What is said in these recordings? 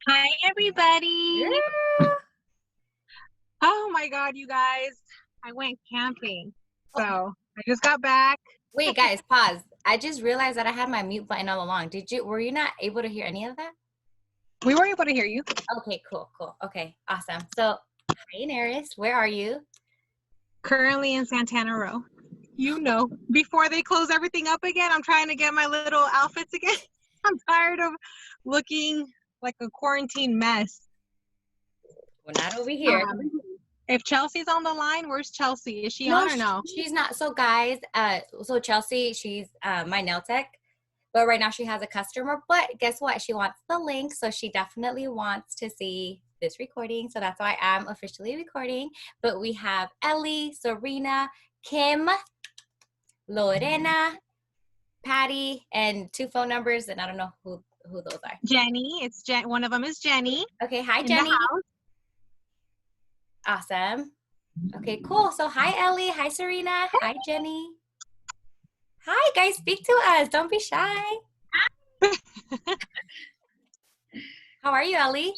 Hi, everybody. Yeah. Oh my God, you guys. I went camping. So I just got back. Wait, guys, pause. I just realized that I had my mute button all along. Were you not able to hear any of that? We were able to hear you. Okay, cool. Okay, awesome. So, hi, Neris. Where are you? Currently in Santana Row. You know, before they close everything up again, I'm trying to get my little outfits again. I'm tired of looking like a quarantine mess. Well, not over here. If Chelsea's on the line, where's Chelsea? Is she No, on or no? she's not. So, guys, so Chelsea, she's my nail tech. But right now she has a customer. But guess what? She wants the link. So she definitely wants to see this recording. So that's why I'm officially recording. But we have Ellie, Serena, Kim, Lorena, Patty, and 2 phone numbers. And I don't know who those are. Jenny. One of them is Jenny. Okay. Hi, in Jenny. the house. Awesome. Okay, cool. So hi, Ellie. Hi, Serena. Hi, Jenny. Hi, guys. Speak to us. Don't be shy. How are you, Ellie?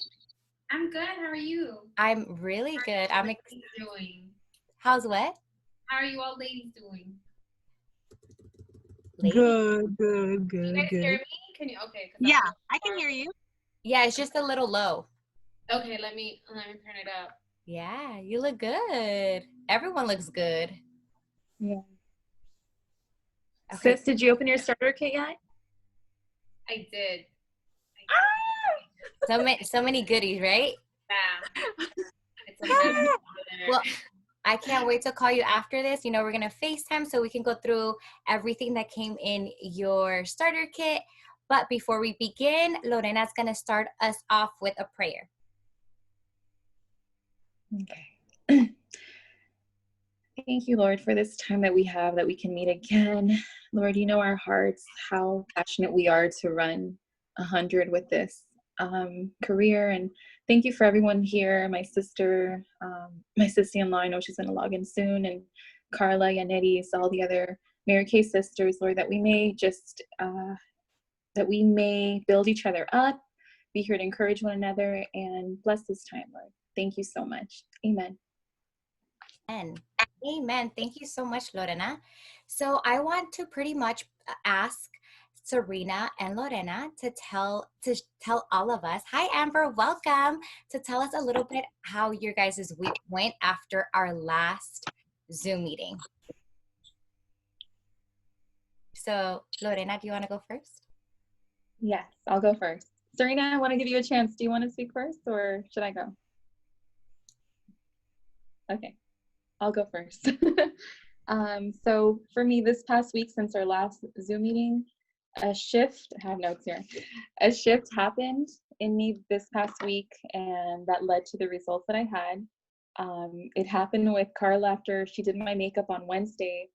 I'm good. How are you? I'm really good. How are you doing? How's what? How are you all ladies doing? Good. Can you guys hear me? Can you? Okay. Yeah, I can hear you. Yeah, it's just a little low. Okay, let me turn it up. Yeah, you look good. Everyone looks good. Yeah. Okay. Sis, did you open your starter kit yet? I did. So many goodies, right? Yeah. It's a mess. Well, I can't wait to call you after this. You know, we're going to FaceTime so we can go through everything that came in your starter kit. But before we begin, Lorena's going to start us off with a prayer. Okay. Thank you, Lord, for this time that we have, that we can meet again. Lord, you know our hearts, how passionate we are to run 100 with this career. And thank you for everyone here. My sister, my sister-in-law, I know she's going to log in soon, and Carla, Yanetti, all the other Mary Kay sisters, Lord, that we may just, that we may build each other up, be here to encourage one another, and bless this time, Lord. Thank you so much. Amen. Amen. Thank you so much, Lorena. So I want to pretty much ask Serena and Lorena to tell all of us. Hi, Amber. Welcome. To tell us a little bit how your guys' week went after our last Zoom meeting. So, Lorena, do you want to go first? Yes, I'll go first. Serena, I want to give you a chance. Do you want to speak first, or should I go? Okay, I'll go first. So for me, this past week, since our last Zoom meeting, a shift happened in me this past week, and that led to the results that I had. It happened with Carla after she did my makeup on Wednesday.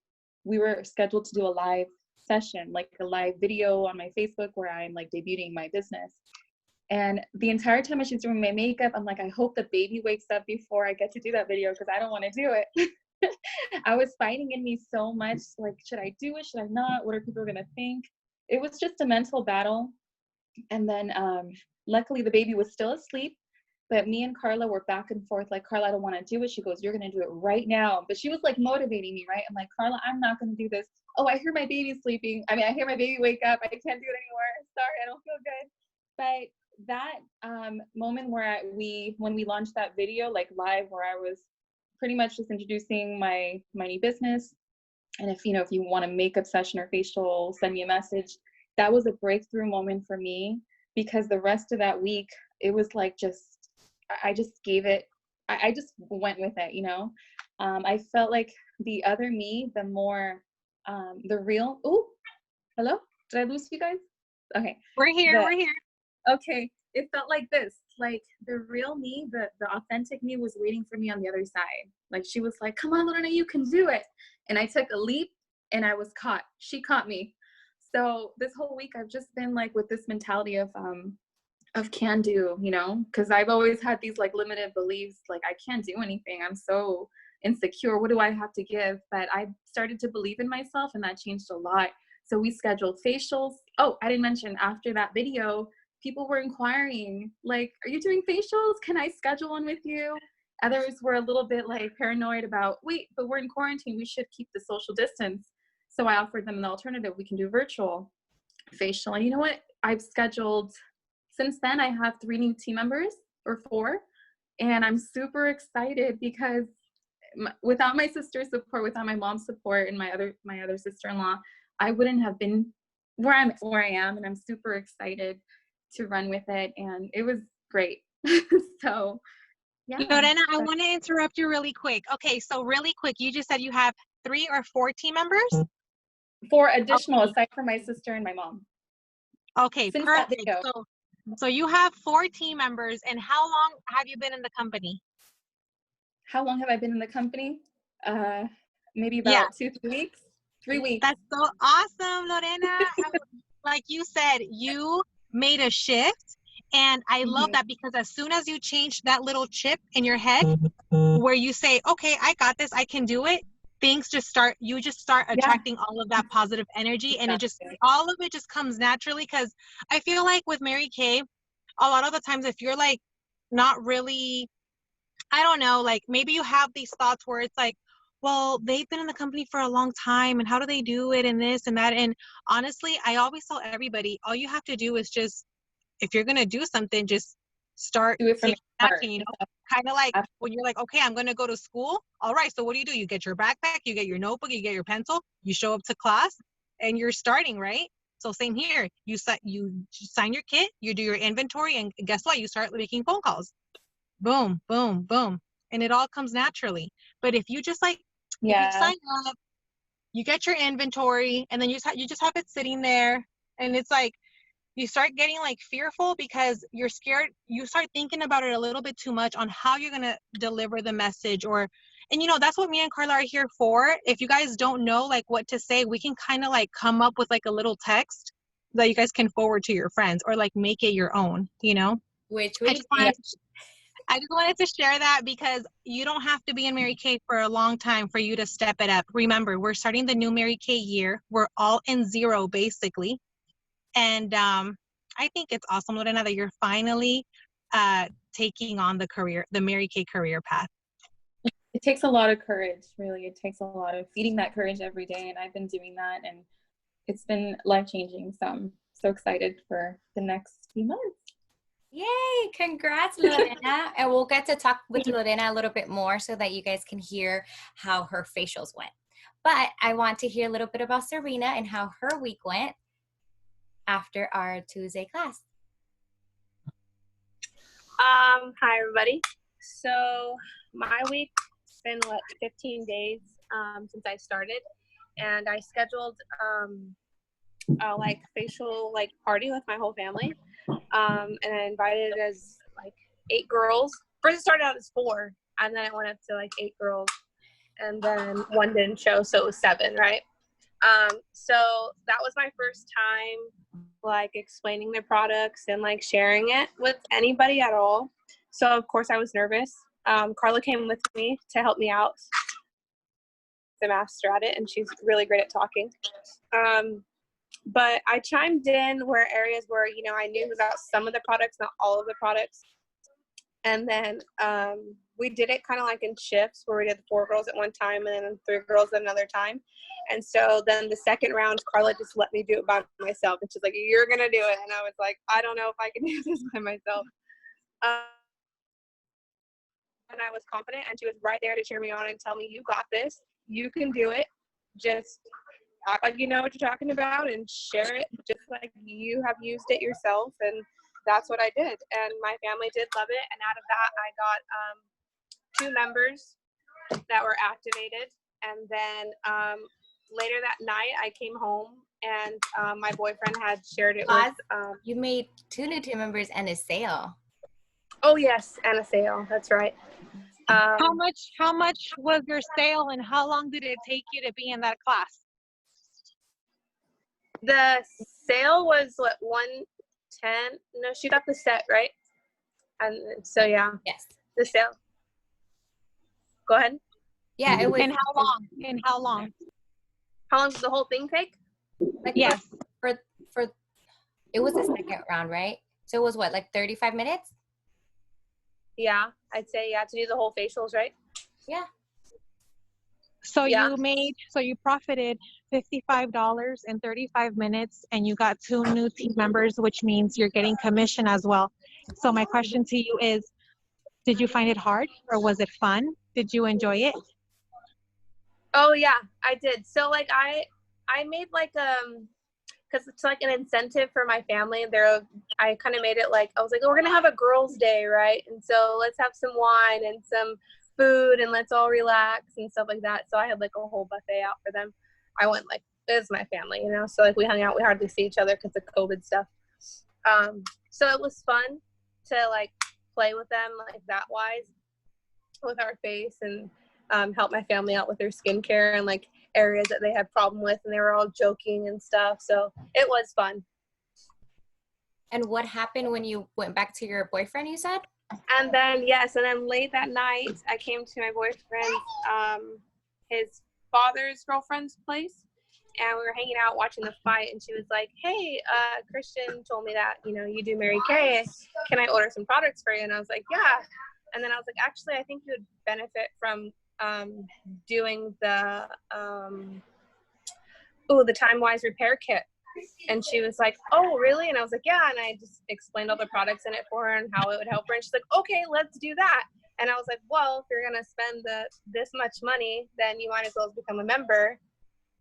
We were scheduled to do a live session, like a live video on my Facebook where I'm like debuting my business. And the entire time as she's doing my makeup, I'm like, I hope the baby wakes up before I get to do that video, because I don't want to do it. I was fighting in me so much, like, should I do it? Should I not? What are people going to think? It was just a mental battle. And then luckily the baby was still asleep, but me and Carla were back and forth, like, Carla, I don't want to do it. She goes, you're going to do it right now. But she was like motivating me, right? I'm like, Carla, I'm not going to do this. Oh, I hear my baby sleeping. I hear my baby wake up. I can't do it anymore. Sorry, I don't feel good. But that moment where when we launched that video, like live, where I was pretty much just introducing my new business, and if you want a makeup session or facial, send me a message. That was a breakthrough moment for me, because the rest of that week, it was like I just gave it, I just went with it, I felt like the other me, the more the real, hello, did I lose you guys? Okay, we're here. Okay, it felt like this, like the real me, the authentic me was waiting for me on the other side. Like she was like, come on, Lorena, you can do it. And I took a leap and I was caught. She caught me. So this whole week I've just been like with this mentality of can do, because I've always had these like limited beliefs, like I can't do anything. I'm so insecure. What do I have to give? But I started to believe in myself, and that changed a lot. So we scheduled facials. Oh, I didn't mention, after that video, people were inquiring, like, are you doing facials? Can I schedule one with you? Others were a little bit like paranoid about, wait, but we're in quarantine. We should keep the social distance. So I offered them an alternative. We can do virtual facial. And you know what? I've scheduled, since then, I have 3 new team members, or 4. And I'm super excited because without my sister's support, without my mom's support, and my other sister-in-law, I wouldn't have been where I am. And I'm super excited to run with it. And it was great. So yeah. Lorena, I want to interrupt you really quick. Okay, so really quick, you just said you have 3 or 4 team members? 4 additional, aside from my sister and my mom. Okay, Since that perfect. video. So you have 4 team members, and how long have you been in the company? How long have I been in the company? Maybe about 2-3 weeks. 3 weeks. That's so awesome, Lorena. Like you said, you made a shift, and I love that, because as soon as you change that little chip in your head where you say, okay, I got this, I can do it, things just start attracting all of that positive energy, and all of it just comes naturally. Because I feel like with Mary Kay, a lot of the times, if you're like not really, I don't know, like maybe you have these thoughts where it's like, well, they've been in the company for a long time, and how do they do it, and this and that. And honestly, I always tell everybody, all you have to do is just, if you're going to do something, just start do it from action, you know, kind of like when you're like, okay, I'm going to go to school. All right. So what do? You get your backpack, you get your notebook, you get your pencil, you show up to class, and you're starting, right? So same here. You sign your kit, you do your inventory, and guess what? You start making phone calls. Boom, boom, boom. And it all comes naturally. But if you just like, if you sign up, you get your inventory, and then you just have it sitting there, and it's like, you start getting like fearful because you're scared. You start thinking about it a little bit too much on how you're going to deliver the message, and you know, that's what me and Carla are here for. If you guys don't know like what to say, we can kind of like come up with like a little text that you guys can forward to your friends, or like make it your own, you know? Which I just wanted to share that, because you don't have to be in Mary Kay for a long time for you to step it up. Remember, we're starting the new Mary Kay year. We're all in 0 basically. And I think it's awesome, Lorena, that you're finally taking on the Mary Kay career path. It takes a lot of courage, really. It takes a lot of feeding that courage every day, and I've been doing that, and it's been life-changing. So I'm so excited for the next few months. Yay! Congrats, Lorena. And we'll get to talk with Lorena a little bit more so that you guys can hear how her facials went. But I want to hear a little bit about Serena and how her week went after our Tuesday class. Hi everybody. So my week's been 15 days since I started, and I scheduled a like facial like party with my whole family, and I invited as like 8 girls. First it started out as 4, and then it went up to like 8 girls, and then 1 didn't show, so it was 7, right? So that was my first time like explaining the products and like sharing it with anybody at all. So of course I was nervous. Carla came with me to help me out. The master at it, and she's really great at talking. But I chimed in where areas where, you know, I knew about some of the products, not all of the products. And then we did it kind of like in shifts where we did 4 girls at one time and then 3 girls at another time. And so then the second round, Carla just let me do it by myself. And she's like, you're going to do it. And I was like, I don't know if I can do this by myself. And I was confident, and she was right there to cheer me on and tell me, you got this. You can do it. Just act like you know what you're talking about and share it just like you have used it yourself. And that's what I did. And my family did love it. And out of that, I got 2 members that were activated. And then later that night, I came home, and my boyfriend had shared it with. You made 2 new team members and a sale. Oh, yes, and a sale. That's right. How much was your sale, and how long did it take you to be in that class? The sale was what, 110? No, she got the set, right? And so yeah. Yes. The sale. Go ahead. Yeah, it was. And how long? And how long? How long did the whole thing take? Like yes. For it was the second round, right? So it was what, like 35 minutes? Yeah, I'd say, yeah, to do the whole facials, right? Yeah. So Yeah. you profited $55 in 35 minutes, and you got 2 new team members, which means you're getting commission as well. So my question to you is, did you find it hard or was it fun? Did you enjoy it? Oh yeah, I did. So like I made like because it's like an incentive for my family. I kind of made it like, I was like, oh, we're gonna have a girls' day, right? And so let's have some wine and some food and let's all relax and stuff like that. So I had like a whole buffet out for them. I went like, it was my family, you know. So like we hung out. We hardly see each other because of COVID stuff. So it was fun to like play with them like that wise with our face and help my family out with their skincare and like areas that they had problem with, and they were all joking and stuff. So it was fun. And what happened when you went back to your boyfriend, you said? And then late that night I came to my boyfriend's his father's girlfriend's place, and we were hanging out watching the fight, and she was like, hey, Christian told me that, you know, you do Mary Kay, can I order some products for you? And I was like, yeah. And then I was like, actually, I think you would benefit from doing the Time Wise repair kit. And she was like, oh, really? And I was like, yeah. And I just explained all the products in it for her and how it would help her. And she's like, okay, let's do that. And I was like, well, if you're going to spend this much money, then you might as well become a member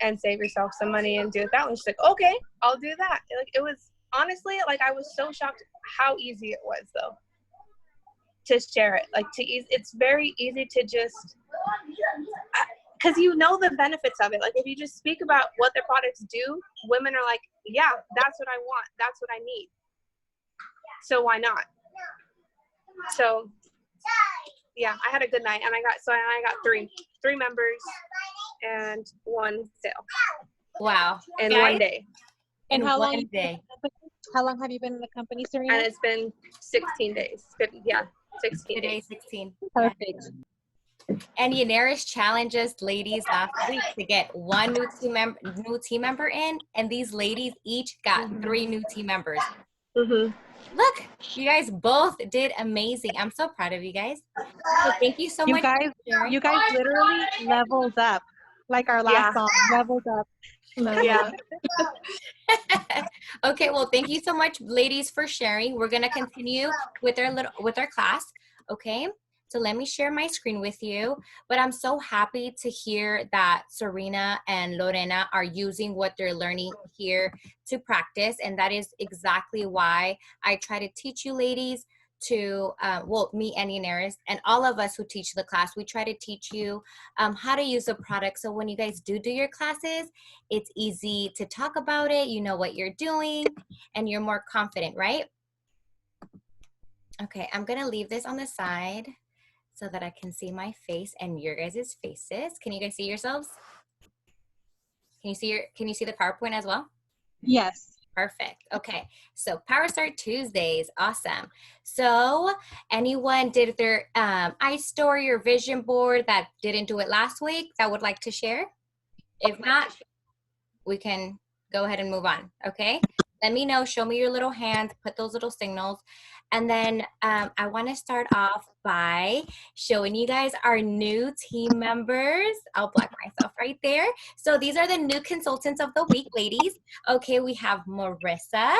and save yourself some money and do it that way. She's like, okay, I'll do that. Like, it was honestly, like, I was so shocked how easy it was, though, to share it. Like, it's very easy to just, because you know the benefits of it. Like, if you just speak about what the products do, women are like, yeah, that's what I want. That's what I need. So why not? So yeah, I had a good night, and I got three members and 1 sale. Wow. In 1 day. And how long have you been in the company, Serena? And it's been 16 days. 16 Today, days. 16. Perfect. And Yaneris challenged us ladies last week to get 1 new team member in, and these ladies each got 3 new team members. Mm-hmm. Look, you guys both did amazing. I'm so proud of you guys. So thank you so much. You guys literally leveled up, like our last song, leveled up. Yeah. Okay, well, thank you so much, ladies, for sharing. We're gonna continue with our class. Okay, so let me share my screen with you. But I'm so happy to hear that Serena and Lorena are using what they're learning here to practice, and that is exactly why I try to teach you ladies to, me and Yaneris and all of us who teach the class, we try to teach you how to use the product. So when you guys do your classes, it's easy to talk about it. You know what you're doing and you're more confident, right? Okay, I'm gonna leave this on the side so that I can see my face and your guys' faces. Can you guys see yourselves? Can you see the PowerPoint as well? Yes. Perfect. Okay. So Power Start Tuesdays. Awesome. So anyone did their iStory or vision board that didn't do it last week that would like to share? If not, we can go ahead and move on. Okay. Let me know. Show me your little hands. Put those little signals. And then I want to start off by showing you guys our new team members. I'll block myself right there. So these are the new consultants of the week, ladies. Okay, we have Marissa.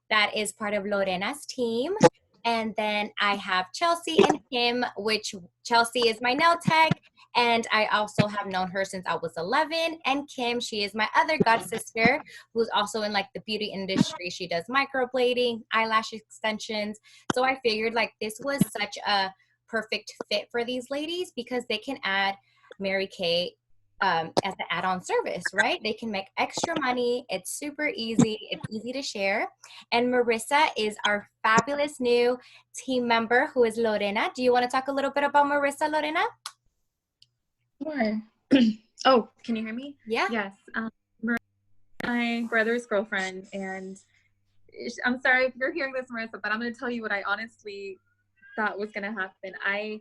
That is part of Lorena's team. And then I have Chelsea and Kim, which Chelsea is my nail tech. And I also have known her since I was 11. And Kim, she is my other god sister, who's also in like the beauty industry. She does microblading, eyelash extensions. So I figured like this was such a perfect fit for these ladies because they can add Mary Kay as an add-on service, right? They can make extra money. It's super easy. It's easy to share. And Marissa is our fabulous new team member who is Lorena. Do you want to talk a little bit about Marissa, Lorena? Sure. Oh, can you hear me? Yeah. Yes. Marissa, my brother's girlfriend, and I'm sorry if you're hearing this, Marissa, but I'm going to tell you what I honestly thought was going to happen. I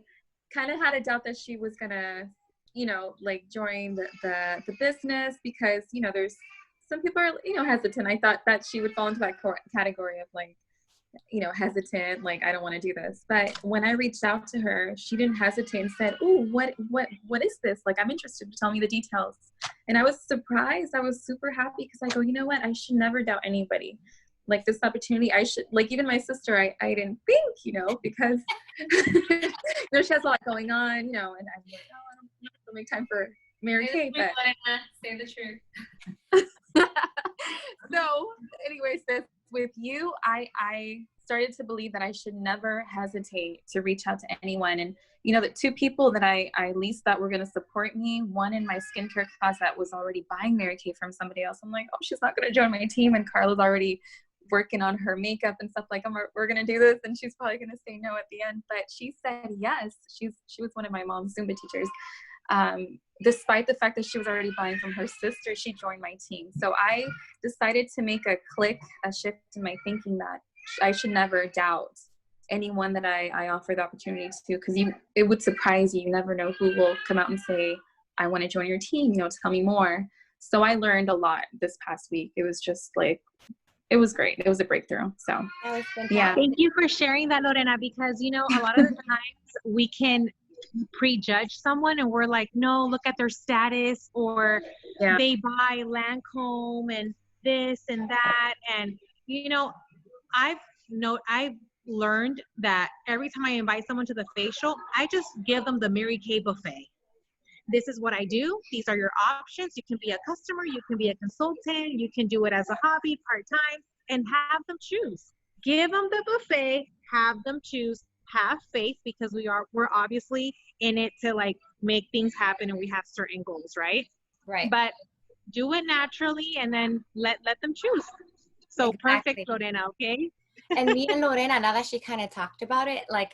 kind of had a doubt that she was going to, like join the business because, there's some people are, hesitant. I thought that she would fall into that category of like, hesitant, like, I don't want to do this. But when I reached out to her, she didn't hesitate and said, "Oh, what is this? Like, I'm interested. Tell me the details." And I was surprised. I was super happy because I go, you know what? I should never doubt anybody. Like, this opportunity, I should, like, even my sister, I didn't think, because she has a lot going on, and I'm like, oh, I don't make time for Mary Kay, but say the truth. so anyways, with you, I started to believe that I should never hesitate to reach out to anyone. And the two people that I least thought were going to support me, one in my skincare class that was already buying Mary Kay from somebody else. I'm like, oh, she's not going to join my team, and Carla's already working on her makeup and stuff, like, we're going to do this, and she's probably going to say no at the end. But she said yes. She was one of my mom's Zumba teachers. Despite the fact that she was already buying from her sister, she joined my team. So I decided to make a shift in my thinking that I should never doubt anyone that I offer the opportunity to, because it would surprise you. You never know who will come out and say, I want to join your team, tell me more. So I learned a lot this past week. It was just like, it was great. It was a breakthrough. So yeah. Thank you for sharing that, Lorena, because a lot of the times we can prejudge someone and we're like, no, look at their status, or they buy Lancome and this and that. And I've learned that every time I invite someone to the facial, I just give them the Mary Kay buffet. This is what I do. These are your options. You can be a customer, you can be a consultant, you can do it as a hobby, part-time, and have them choose. Give them the buffet, have them choose, have faith, because we're obviously in it to like make things happen, and we have certain goals, right? Right. But do it naturally, and then let them choose. So Exactly. Perfect, Lorena, okay? And me and Lorena, now that she kind of talked about it, like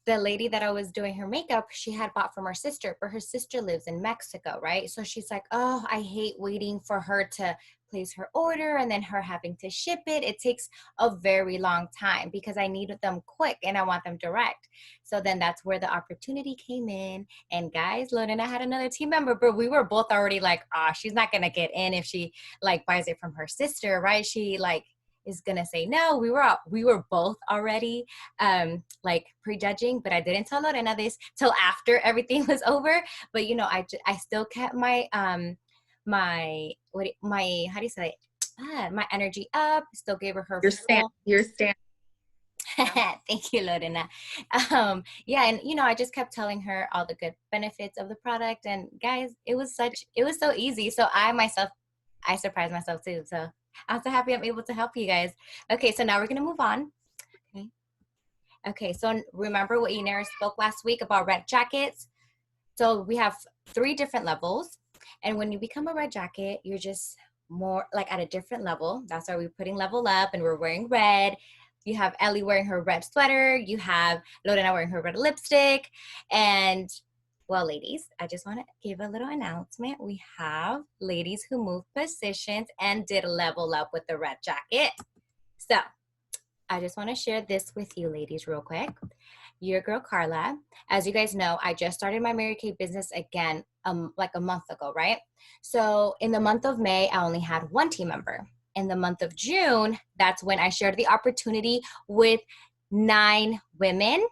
the lady that I was doing her makeup, she had bought from her sister, but her sister lives in Mexico, right? So she's like, oh, I hate waiting for her to place her order and then her having to ship it. It takes a very long time because I need them quick and I want them direct. So then that's where the opportunity came in. And guys, Lorena had another team member, but we were both already like, she's not going to get in if she like buys it from her sister, right? She like is gonna say no. We were both already like prejudging, but I didn't tell Lorena this till after everything was over. But I still kept my my how do you say it? My energy up. Still gave her Your stand. Thank you, Lorena. Yeah, and I just kept telling her all the good benefits of the product. And guys, it was so easy. So I surprised myself too. So I'm so happy I'm able to help you guys. Okay, so now we're gonna move on. Okay, so remember what Inera spoke last week about red jackets? So we have 3 different levels. And when you become a red jacket, you're just more like at a different level. That's why we're putting level up and we're wearing red. You have Ellie wearing her red sweater. You have Lorena wearing her red lipstick. And well, ladies, I just want to give a little announcement. We have ladies who moved positions and did level up with the red jacket. So I just want to share this with you ladies real quick. Your girl, Carla, as you guys know, I just started my Mary Kay business again like a month ago, right? So in the month of May, I only had 1 team member. In the month of June, that's when I shared the opportunity with 9 women.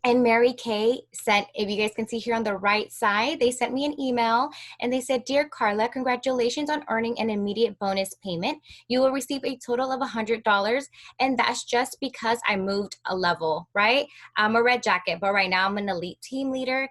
And Mary Kay sent, if you guys can see here on the right side, they sent me an email and they said, Dear Carla, congratulations on earning an immediate bonus payment. You will receive a total of $100. And that's just because I moved a level, right? I'm a red jacket, but right now I'm an elite team leader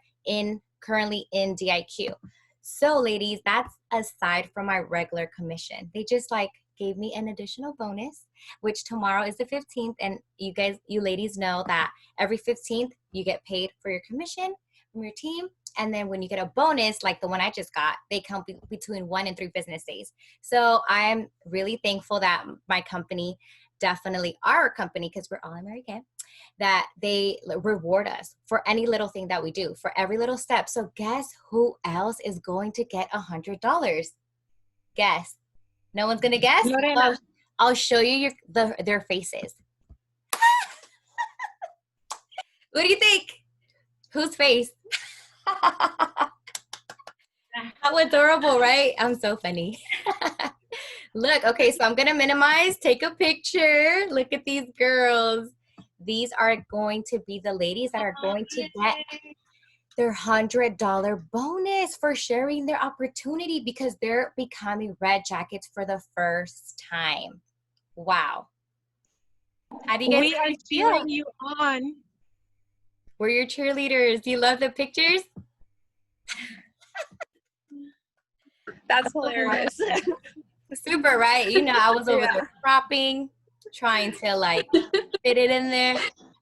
currently in DIQ. So ladies, that's aside from my regular commission. They just gave me an additional bonus, which tomorrow is the 15th. And you ladies know that every 15th you get paid for your commission from your team. And then when you get a bonus, like the one I just got, they come between 1 and 3 business days. So I'm really thankful that my company, definitely our company, because we're all American, that they reward us for any little thing that we do, for every little step. So guess who else is going to get $100? Guess. No one's gonna guess? Lorena. I'll show you their faces. What do you think? Whose face? How adorable, right? I'm so funny. Look, okay, so I'm gonna minimize, take a picture. Look at these girls. These are going to be the ladies that are going to get their $100 bonus for sharing their opportunity because they're becoming red jackets for the first time. Wow. How do you guys We are feel? cheering you on. We're your cheerleaders. Do you love the pictures? That's hilarious. Super, right? You know, I was over there cropping, trying to like fit it in there.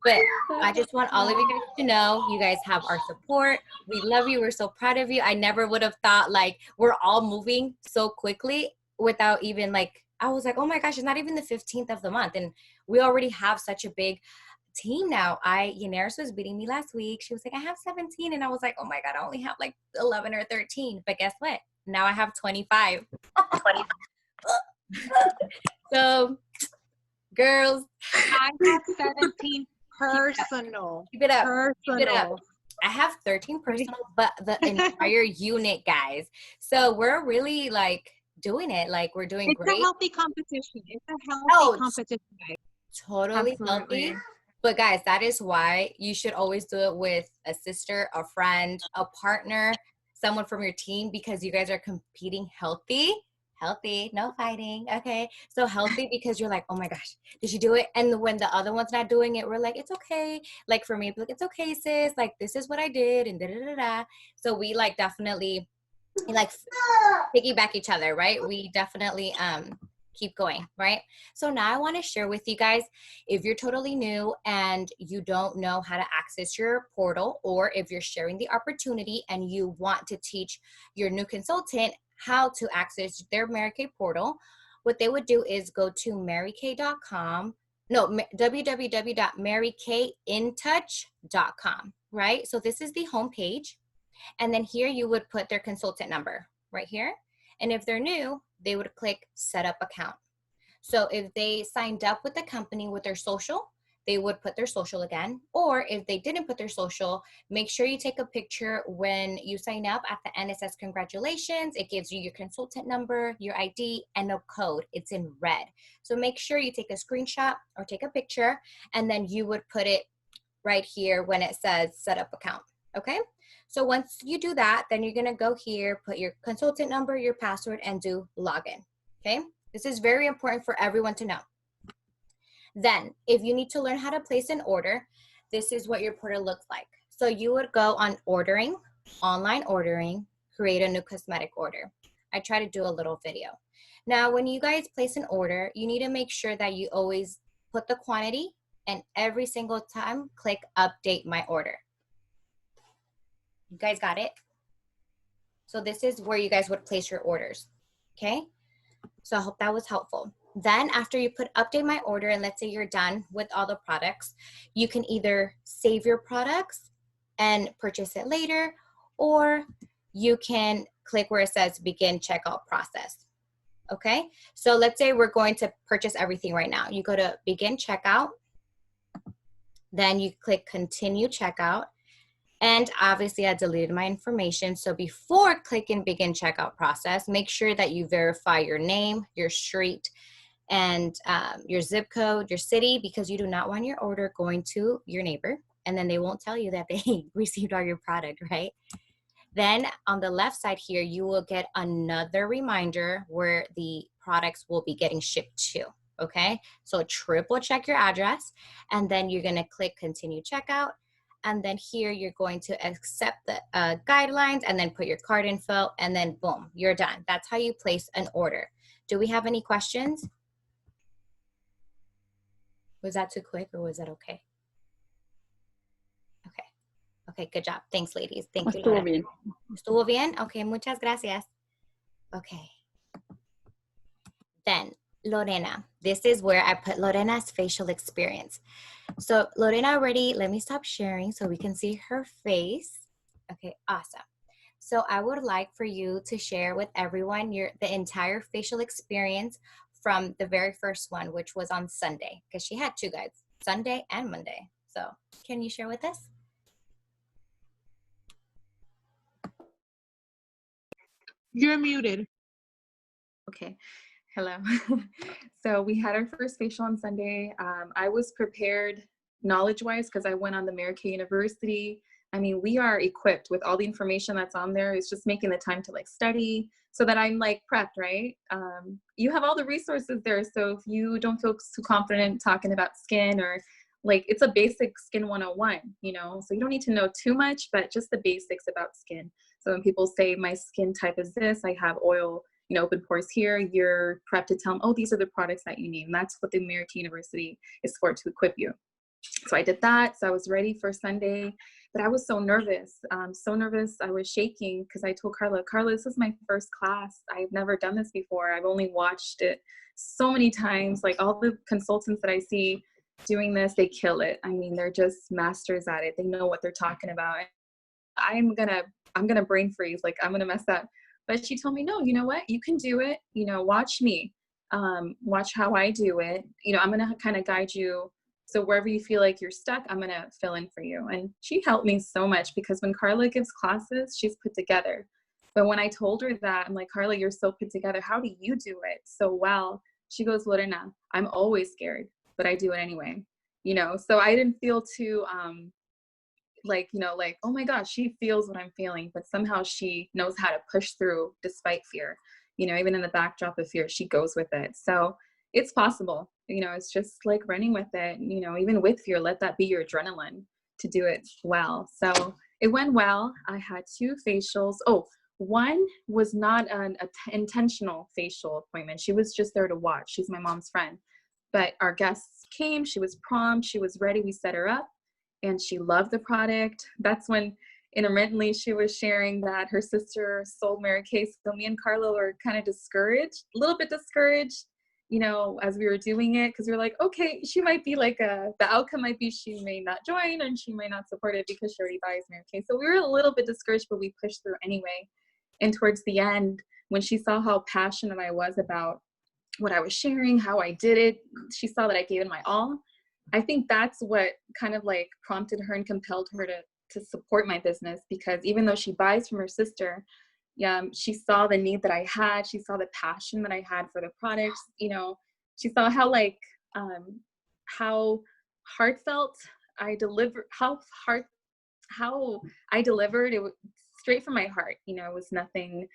But I just want all of you guys to know you guys have our support. We love you. We're so proud of you. I never would have thought like we're all moving so quickly without even like, I was like, oh my gosh, it's not even the 15th of the month. And we already have such a big team now. Yaneris was beating me last week. She was like, I have 17. And I was like, oh my God, I only have like 11 or 13. But guess what? Now I have 25. So, girls, I have 17 personal. keep it up. Personal. Keep it up. I have 13 personal, but the entire unit, guys. So we're really like doing it. Like we're doing It's great. a healthy competition. It's a healthy competition, guys. Totally Absolutely. healthy. But guys, that is why you should always do it with a sister, a friend, a partner, someone from your team, because you guys are competing healthy, no fighting. Okay. So healthy because you're like, oh my gosh, did she do it? And when the other one's not doing it, we're like, it's okay. Like for me, like, it's okay, sis. Like this is what I did and da da da da. So we like definitely like piggyback each other, right? We definitely keep going, right? So now I want to share with you guys, if you're totally new and you don't know how to access your portal, or if you're sharing the opportunity and you want to teach your new consultant how to access their Mary Kay portal, what they would do is go to marykay.com, www.marykayintouch.com, right? So this is the homepage. And then here you would put their consultant number right here. And if they're new, they would click set up account. So if they signed up with the company with their social, they would put their social again. Or if they didn't put their social, make sure you take a picture when you sign up. At the end, it says congratulations. It gives you your consultant number, your ID, and a code. It's in red. So make sure you take a screenshot or take a picture, and then you would put it right here when it says set up account. Okay. So once you do that, then you're going to go here, put your consultant number, your password, and do login. Okay. This is very important for everyone to know. Then if you need to learn how to place an order, this is what your portal looks like. So you would go on ordering, online ordering, create a new cosmetic order. I try to do a little video. Now, when you guys place an order, you need to make sure that you always put the quantity, and every single time click update my order. You guys got it? So this is where you guys would place your orders, okay? So I hope that was helpful. Then after you put update my order, and let's say you're done with all the products, you can either save your products and purchase it later, or you can click where it says begin checkout process, okay? So let's say we're going to purchase everything right now. You go to begin checkout, then you click continue checkout. And obviously I deleted my information. So before clicking begin checkout process, make sure that you verify your name, your street, and your zip code, your city, because you do not want your order going to your neighbor. And then they won't tell you that they received all your product, right? Then on the left side here, you will get another reminder where the products will be getting shipped to. Okay, so triple check your address, and then you're gonna click continue checkout. And then here you're going to accept the guidelines and then put your card info, and then boom, you're done. That's how you place an order. Do we have any questions? Was that too quick or was that okay? Okay. Okay, good job. Thanks, ladies. Thank you. Estuvo bien. ¿Estuvo bien? Okay, muchas gracias. Okay. Then Lorena, this is where I put Lorena's facial experience. So Lorena already, let me stop sharing so we can see her face. Okay, awesome. So I would like for you to share with everyone the entire facial experience from the very first one, which was on Sunday, because she had two guys, Sunday and Monday. So can you share with us? You're muted. Okay. Hello. So we had our first facial on Sunday. I was prepared knowledge-wise because I went on the Mary Kay University. I mean, we are equipped with all the information that's on there. It's just making the time to like study so that I'm like prepped, right? You have all the resources there. So if you don't feel too confident talking about skin or like, it's a basic skin 101, you know? So you don't need to know too much, but just the basics about skin. So when people say my skin type is this, I have oil, you know, open pores here, you're prepped to tell them, oh, these are the products that you need. And that's what the Mary Kay University is for, to equip you. So I did that. So I was ready for Sunday, but I was so nervous. I was shaking because I told Carla, this is my first class. I've never done this before. I've only watched it so many times. Like all the consultants that I see doing this, they kill it. I mean, they're just masters at it. They know what they're talking about. I'm gonna brain freeze. Like I'm gonna mess up. But she told me, no, you know what? You can do it. You know, watch me. Watch how I do it. You know, I'm gonna kind of guide you. So wherever you feel like you're stuck, I'm gonna fill in for you. And she helped me so much because when Carla gives classes, she's put together. But when I told her that, I'm like, Carla, you're so put together. How do you do it so well? She goes, Lorena, I'm always scared, but I do it anyway. You know, so I didn't feel too like, you know, like, oh my gosh, she feels what I'm feeling, but somehow she knows how to push through despite fear. You know, even in the backdrop of fear, she goes with it. So it's possible. You know, it's just like running with it. You know, even with fear, let that be your adrenaline to do it well. So it went well. I had 2 facials. Oh, one was not an intentional facial appointment. She was just there to watch. She's my mom's friend. But our guests came. She was prompt. She was ready. We set her up. And she loved the product. That's when intermittently she was sharing that her sister sold Mary Kay. So me and Carla were kind of discouraged, a little bit discouraged, you know, as we were doing it, because we were like, okay, she might be like the outcome might be she may not join and she might not support it because she already buys Mary Kay. So we were a little bit discouraged, but we pushed through anyway. And towards the end, when she saw how passionate I was about what I was sharing, how I did it, she saw that I gave it my all. I think that's what kind of like prompted her and compelled her to support my business, because even though she buys from her sister, she saw the need that I had. She saw the passion that I had for the products. You know, she saw how like, how heartfelt I delivered, how I delivered. It was straight from my heart. You know, it was nothing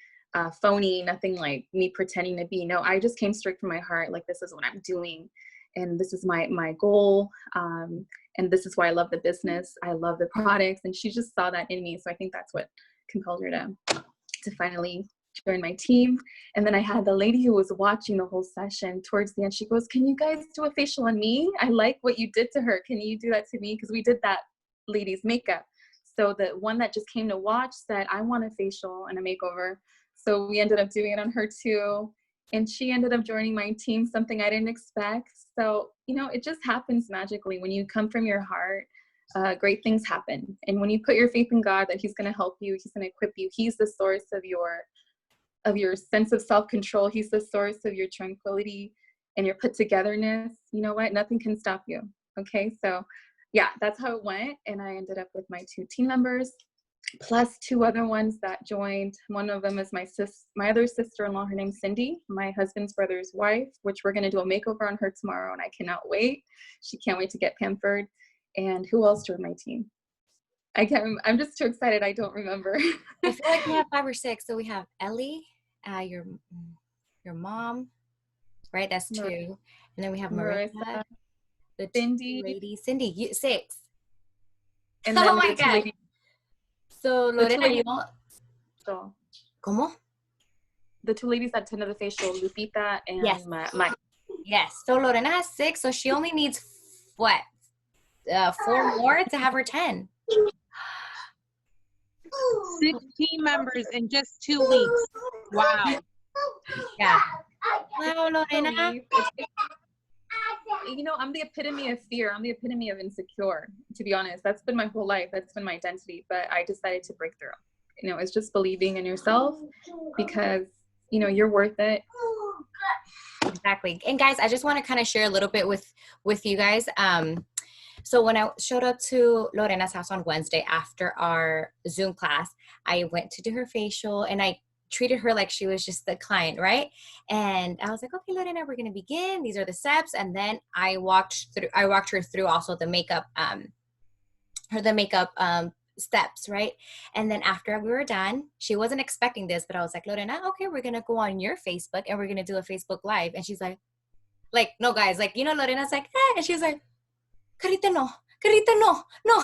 phony, nothing like me pretending to be. No, I just came straight from my heart. Like, this is what I'm doing. And this is my goal. And this is why I love the business. I love the products. And she just saw that in me. So I think that's what compelled her to finally join my team. And then I had the lady who was watching the whole session. Towards the end, she goes, can you guys do a facial on me? I like what you did to her. Can you do that to me? Because we did that lady's makeup. So the one that just came to watch said, I want a facial and a makeover. So we ended up doing it on her too. And she ended up joining my team, something I didn't expect. So, you know, it just happens magically. When you come from your heart, great things happen. And when you put your faith in God that he's going to help you, he's going to equip you, he's the source of your sense of self-control. He's the source of your tranquility and your put togetherness. You know what? Nothing can stop you. Okay. So yeah, that's how it went. And I ended up with my 2 team members, plus 2 other ones that joined. One of them is my other sister-in-law. Her name's Cindy, my husband's brother's wife, which we're going to do a makeover on her tomorrow. And I cannot wait. She can't wait to get pampered. And who else joined my team? I'm just too excited. I don't remember. I feel like we have 5 or 6. So we have Ellie, your mom, right? That's 2. And then we have Marissa, the Cindy, lady, Cindy, 6. And then oh my God. So Lorena, you know, so, ¿cómo? the 2 ladies that attended the facial, Lupita and Yes. Mike. Yes. So Lorena has 6, so she only needs what? 4 more to have her 10. 6 team members in just 2 weeks. Wow. Yeah. Wow, Lorena. You know, I'm the epitome of fear. I'm the epitome of insecure, to be honest. That's been my whole life. That's been my identity. But I decided to break through. You know, it's just believing in yourself, because, you know, you're worth it. Exactly. And guys, I just want to kind of share a little bit with you guys. So when I showed up to Lorena's house on Wednesday after our Zoom class, I went to do her facial, and I treated her like she was just the client, right? And I was like, okay, Lorena, we're gonna begin. These are the steps. And then I walked her through also the makeup, steps, right? And then after we were done, she wasn't expecting this, but I was like, Lorena, okay, we're gonna go on your Facebook and we're gonna do a Facebook Live. And she's like, no, guys, like, Lorena's like, and she's like, Carita, no, no.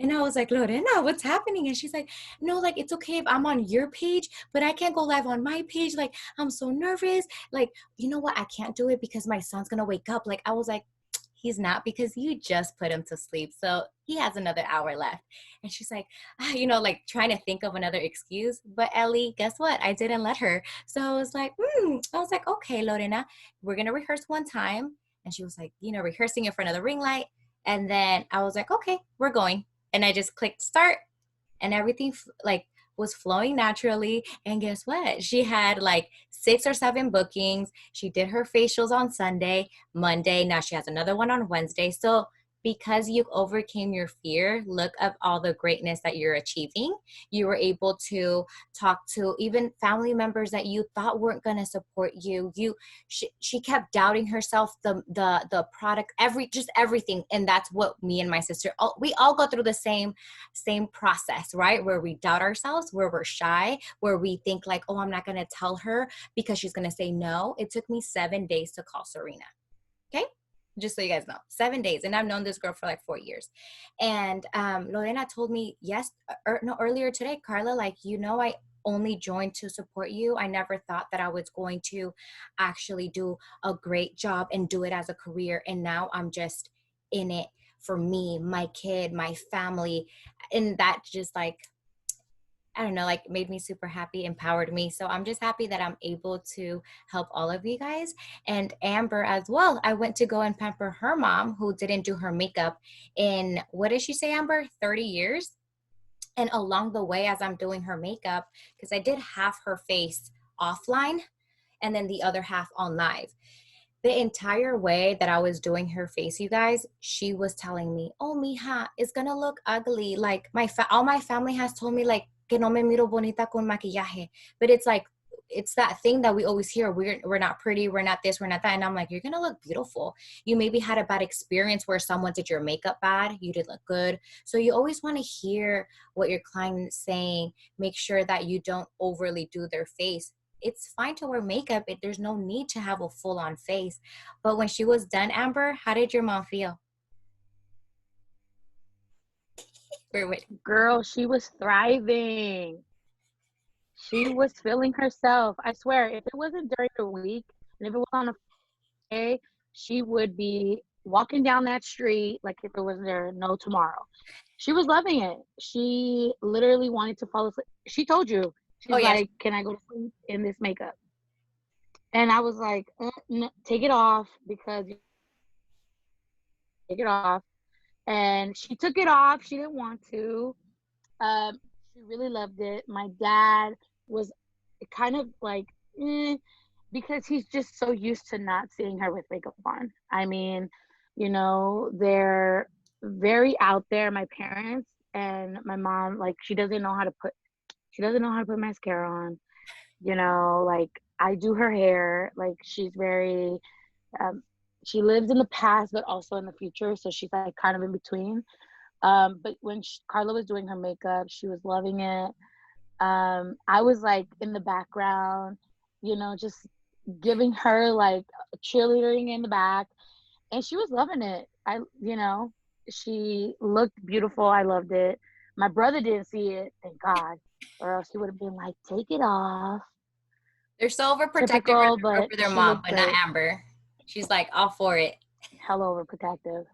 And I was like, Lorena, what's happening? And she's like, no, like, it's okay if I'm on your page, but I can't go live on my page. Like, I'm so nervous. Like, you know what? I can't do it because my son's going to wake up. Like, I was like, he's not, because you just put him to sleep. So he has another hour left. And she's like, like trying to think of another excuse. But Ellie, guess what? I didn't let her. So I was like, okay, Lorena, we're going to rehearse one time. And she was like, rehearsing in front of the ring light. And then I was like, okay, we're going. And I just clicked start, and everything was flowing naturally. And guess what? She had like 6 or 7 bookings. She did her facials on Sunday, Monday. Now she has another one on Wednesday. So because you overcame your fear, look at all the greatness that you're achieving. You were able to talk to even family members that you thought weren't going to support you. She kept doubting herself, the product, everything. And that's what me and my sister, we all go through the same process, right? Where we doubt ourselves, where we're shy, where we think like, oh, I'm not going to tell her because she's going to say no. It took me 7 days to call Serena. Okay. Just so you guys know, 7 days. And I've known this girl for like 4 years. And Lorena told me earlier today, Carla, like, I only joined to support you. I never thought that I was going to actually do a great job and do it as a career. And now I'm just in it for me, my kid, my family. And that just like, I don't know, like made me super happy, empowered me. So I'm just happy that I'm able to help all of you guys. And Amber as well. I went to go and pamper her mom, who didn't do her makeup in, what did she say, Amber? 30 years. And along the way, as I'm doing her makeup, because I did half her face offline and then the other half on live. The entire way that I was doing her face, you guys, she was telling me, oh, mija, it's going to look ugly. Like all my family has told me like, que no me miro bonita con maquillaje. But it's like, it's that thing that we always hear. We're not pretty. We're not this. We're not that. And I'm like, you're going to look beautiful. You maybe had a bad experience where someone did your makeup bad. You didn't look good. So you always want to hear what your client is saying. Make sure that you don't overly do their face. It's fine to wear makeup. There's no need to have a full-on face. But when she was done, Amber, how did your mom feel? Girl, she was thriving. She was feeling herself. I swear, if it wasn't during the week, and if it was on a day, she would be walking down that street like if it was there no tomorrow. She was loving it. She literally wanted to fall asleep. She told you. She's like, can I go to sleep in this makeup? And I was like, no, take it off, because take it off. And she took it off. She didn't want to. She really loved it. My dad was kind of like, because he's just so used to not seeing her with makeup on. I mean, they're very out there, my parents, and my mom, like, she doesn't know how to put mascara on. Like, I do her hair. Like, she's very, she lives in the past, but also in the future. So she's like kind of in between. But when Carla was doing her makeup, she was loving it. I was like in the background, just giving her like cheerleading in the back, and she was loving it. She looked beautiful. I loved it. My brother didn't see it, thank God, or else he would have been like, take it off. They're so overprotective over their mom, but not Amber. She's like all for it. Hella overprotective.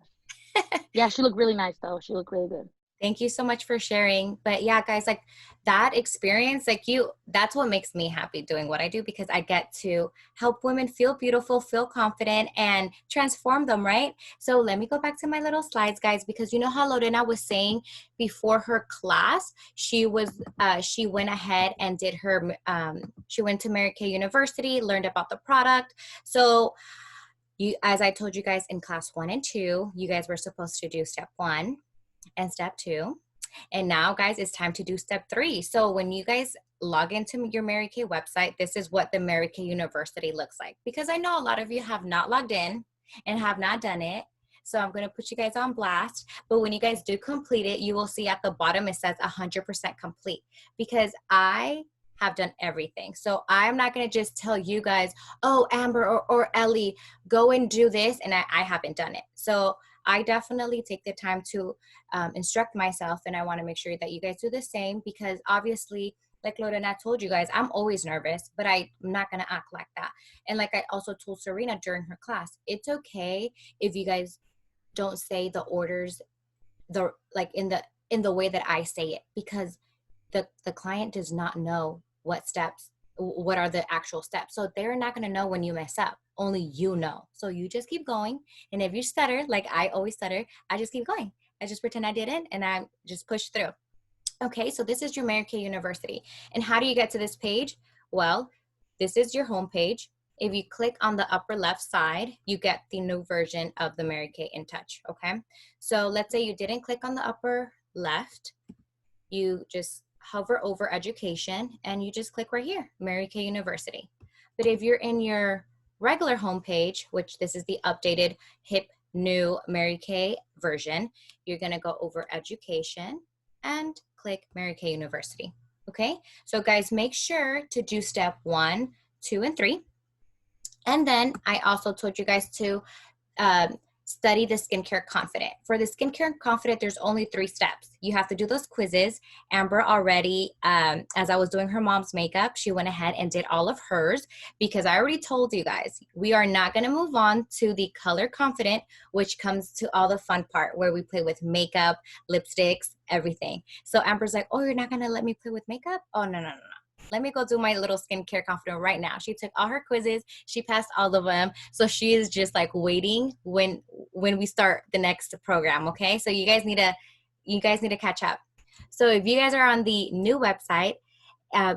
Yeah, she looked really nice though. She looked really good. Thank you so much for sharing. But yeah, guys, like that experience, like that's what makes me happy doing what I do, because I get to help women feel beautiful, feel confident, and transform them, right? So let me go back to my little slides, guys, because you know how Lorena was saying before her class, she went ahead and did her, she went to Mary Kay University, learned about the product. So as I told you guys in class 1 and 2, you guys were supposed to do step 1 and step 2. And now, guys, it's time to do step 3. So when you guys log into your Mary Kay website, this is what the Mary Kay University looks like. Because I know a lot of you have not logged in and have not done it. So I'm going to put you guys on blast. But when you guys do complete it, you will see at the bottom it says 100% complete, because I have done everything. So I'm not going to just tell you guys, oh, Amber or Ellie, go and do this, and I haven't done it. So I definitely take the time to instruct myself, and I want to make sure that you guys do the same, because obviously, like Lorena told you guys, I'm always nervous, but I'm not going to act like that. And like I also told Serena during her class, it's okay if you guys don't say the orders in the way that I say it, because the client does not know what are the actual steps. So they're not going to know when you mess up. Only you know. So you just keep going. And if you stutter, like I always stutter, I just keep going. I just pretend I didn't, and I just push through. Okay, so this is your Mary Kay University. And how do you get to this page? Well, this is your home page. If you click on the upper left side, you get the new version of the Mary Kay InTouch, okay? So let's say you didn't click on the upper left. You just hover over education and you just click right here, Mary Kay University. But if you're in your regular homepage, which this is the updated, hip, new Mary Kay version, you're gonna go over education and click Mary Kay University, okay? So guys, make sure to do step 1, 2, and 3. And then I also told you guys to study the Skincare Confident. For the Skincare Confident, there's only 3 steps. You have to do those quizzes. Amber already, as I was doing her mom's makeup, she went ahead and did all of hers, because I already told you guys, we are not gonna move on to the Color Confident, which comes to all the fun part where we play with makeup, lipsticks, everything. So Amber's like, oh, you're not gonna let me play with makeup? Oh, no. Let me go do my little Skincare Confident right now. She took all her quizzes. She passed all of them. So she is just like waiting when we start the next program, okay? So you guys need to catch up. So if you guys are on the new website,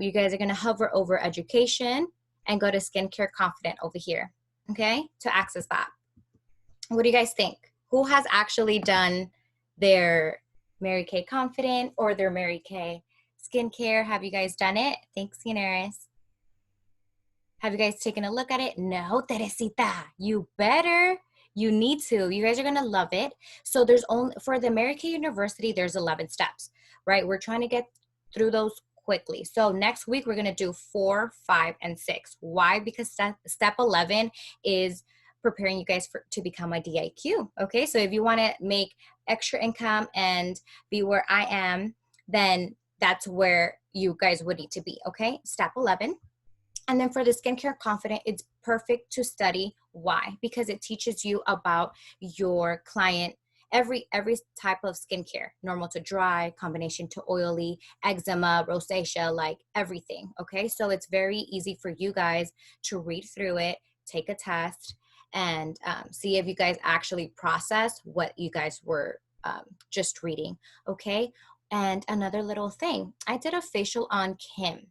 you guys are going to hover over education and go to Skincare Confident over here, okay, to access that. What do you guys think? Who has actually done their Mary Kay Confident or their Mary Kay Skincare? Have you guys done it? Thanks, Inaris. Have you guys taken a look at it? No, Teresita, you better. You need to. You guys are gonna love it. So there's only, for the Mary Kay University, there's 11 steps, right? We're trying to get through those quickly. So next week, we're gonna do 4, 5, and 6. Why? Because step 11 is preparing you guys to become a DIQ, okay? So if you wanna make extra income and be where I am, then that's where you guys would need to be, okay? Step 11. And then for the Skincare Confident, it's perfect to study. Why? Because it teaches you about your client, every type of skincare, normal to dry, combination to oily, eczema, rosacea, like everything, okay? So it's very easy for you guys to read through it, take a test, and see if you guys actually process what you guys were just reading, okay? And another little thing, I did a facial on Kim,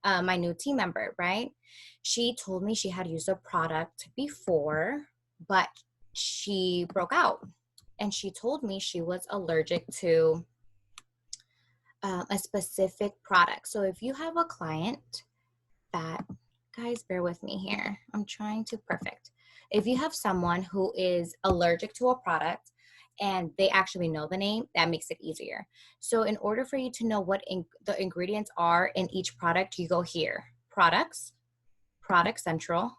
my new team member, right? She told me she had used a product before, but she broke out. And she told me she was allergic to a specific product. So if you have a client that, guys, bear with me here. I'm trying to perfect. If you have someone who is allergic to a product, and they actually know the name, that makes it easier. So in order for you to know what the ingredients are in each product, you go here, products, product central.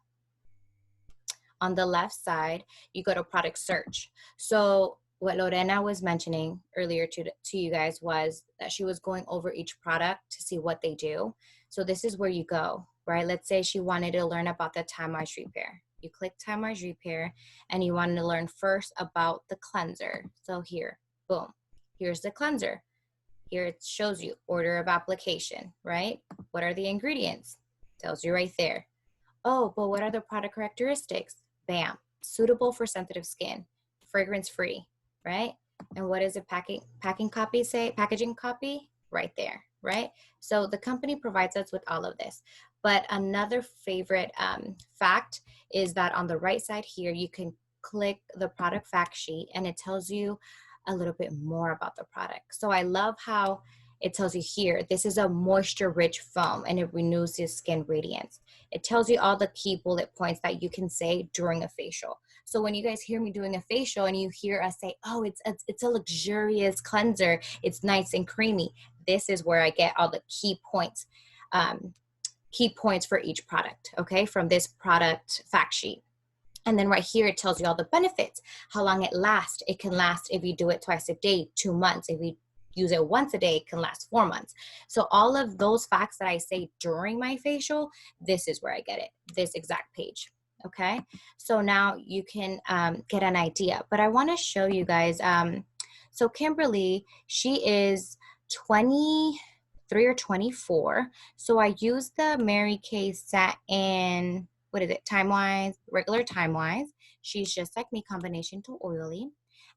On the left side, you go to product search. So what Lorena was mentioning earlier to you guys was that she was going over each product to see what they do. So this is where you go, right? Let's say she wanted to learn about the Time-Wise Repair. You click Time-Wise Repair and you want to learn first about the cleanser. So here, boom, here's the cleanser. Here it shows you order of application, right? What are the ingredients? Tells you right there. Oh, but what are the product characteristics? Bam, suitable for sensitive skin, fragrance free, right? And what does the packaging copy say? Packaging copy right there, right? So the company provides us with all of this. But another favorite fact is that on the right side here, you can click the product fact sheet and it tells you a little bit more about the product. So I love how it tells you here, this is a moisture rich foam and it renews your skin radiance. It tells you all the key bullet points that you can say during a facial. So when you guys hear me doing a facial and you hear us say, oh, it's a luxurious cleanser, it's nice and creamy, this is where I get all the key points for each product, okay, from this product fact sheet. And then right here, it tells you all the benefits, how long it lasts. It can last if you do it twice a day, 2 months. If you use it once a day, it can last 4 months. So all of those facts that I say during my facial, this is where I get it, this exact page. Okay, so now you can get an idea. But I want to show you guys. So Kimberly, she is 23 or 24. So I used the Mary Kay satin, what is it, Time Wise, regular Time Wise. She's just like me, combination to oily.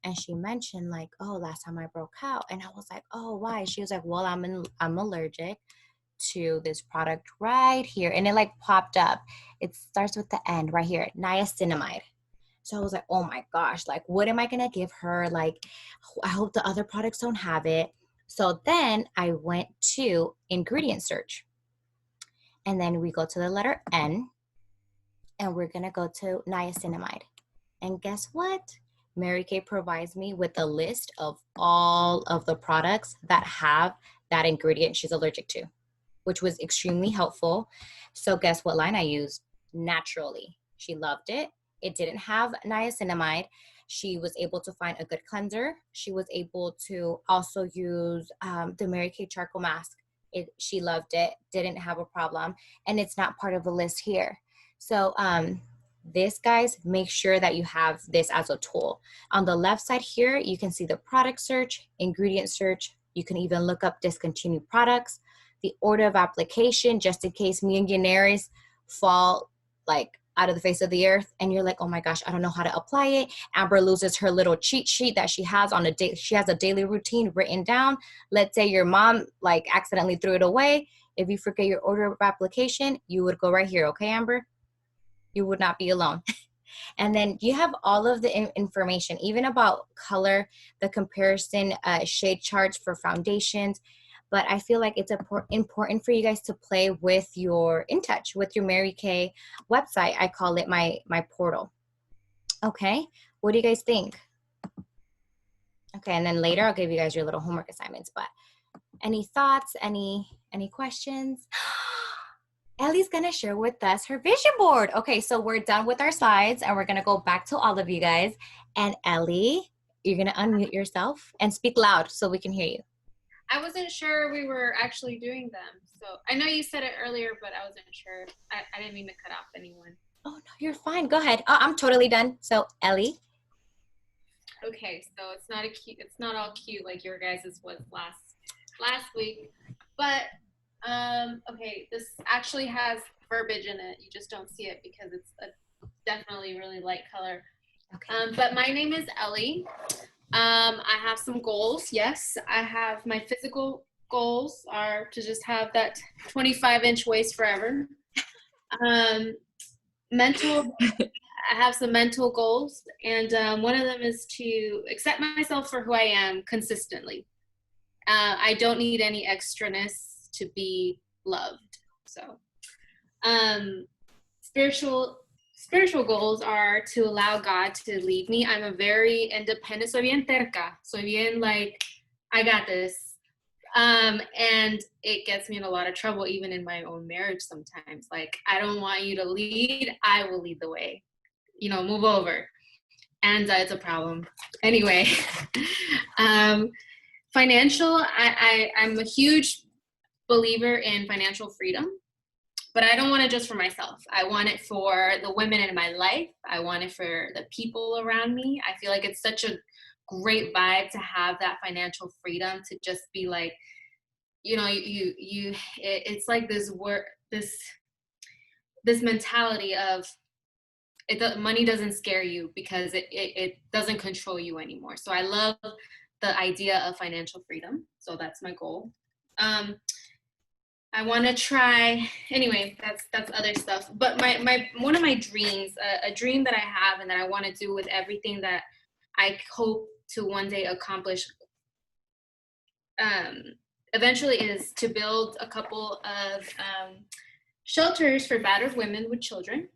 And she mentioned like, oh, last time I broke out. And I was like, oh, why? She was like, well, I'm allergic to this product right here. And it like popped up. It starts with the N right here, niacinamide. So I was like, oh my gosh, like, what am I going to give her? Like, I hope the other products don't have it. So then I went to ingredient search. And then we go to the letter N. And we're going to go to niacinamide. And guess what? Mary Kay provides me with a list of all of the products that have that ingredient she's allergic to, which was extremely helpful. So guess what line I used? Naturally. She loved it. It didn't have niacinamide. She was able to find a good cleanser. She was able to also use the Mary Kay charcoal mask. She loved it, didn't have a problem. And it's not part of the list here. So this, guys, make sure that you have this as a tool. On the left side here, you can see the product search, ingredient search. You can even look up discontinued products, the order of application, just in case me and Yannaris fall like out of the face of the earth and you're like, oh my gosh, I don't know how to apply it. Amber loses her little cheat sheet that she has on a day. She has a daily routine written down. Let's say your mom like accidentally threw it away. If you forget your order of application, you would go right here. Okay, Amber? You would not be alone. And then you have all of the information, even about color, the comparison shade charts for foundations. But I feel like it's important for you guys to play with your InTouch, with your Mary Kay website. I call it my portal. Okay, what do you guys think? Okay, and then later I'll give you guys your little homework assignments. But any thoughts, any questions? Ellie's gonna share with us her vision board. Okay, so we're done with our slides and we're gonna go back to all of you guys. And Ellie, you're gonna unmute yourself and speak loud so we can hear you. I wasn't sure we were actually doing them. So I know you said it earlier, but I wasn't sure. I didn't mean to cut off anyone. Oh, no, you're fine. Go ahead. Oh, I'm totally done. So Ellie. Okay, so it's not all cute like your guys's was last week. But okay, this actually has verbiage in it. You just don't see it because it's a definitely really light color. Okay. But my name is Ellie. I have some goals. Yes, I have my physical goals are to just have that 25-inch waist forever. Mental, I have some mental goals, and one of them is to accept myself for who I am consistently. I don't need any extraness to be loved. So, spiritual goals are to allow God to lead me. I'm a very independent, soy bien terca, soy bien like, I got this. And it gets me in a lot of trouble, even in my own marriage sometimes. Like, I don't want you to lead, I will lead the way. You know, move over. And it's a problem. Anyway, financial, I'm a huge believer in financial freedom. But I don't want it just for myself. I want it for the women in my life. I want it for the people around me. I feel like it's such a great vibe to have that financial freedom, to just be like, you know, it's like this mentality of money doesn't scare you because it doesn't control you anymore. So I love the idea of financial freedom. So that's my goal. I want to try, anyway, that's other stuff. But one of my dreams, a dream that I have and that I want to do with everything that I hope to one day accomplish eventually is to build a couple of shelters for battered women with children.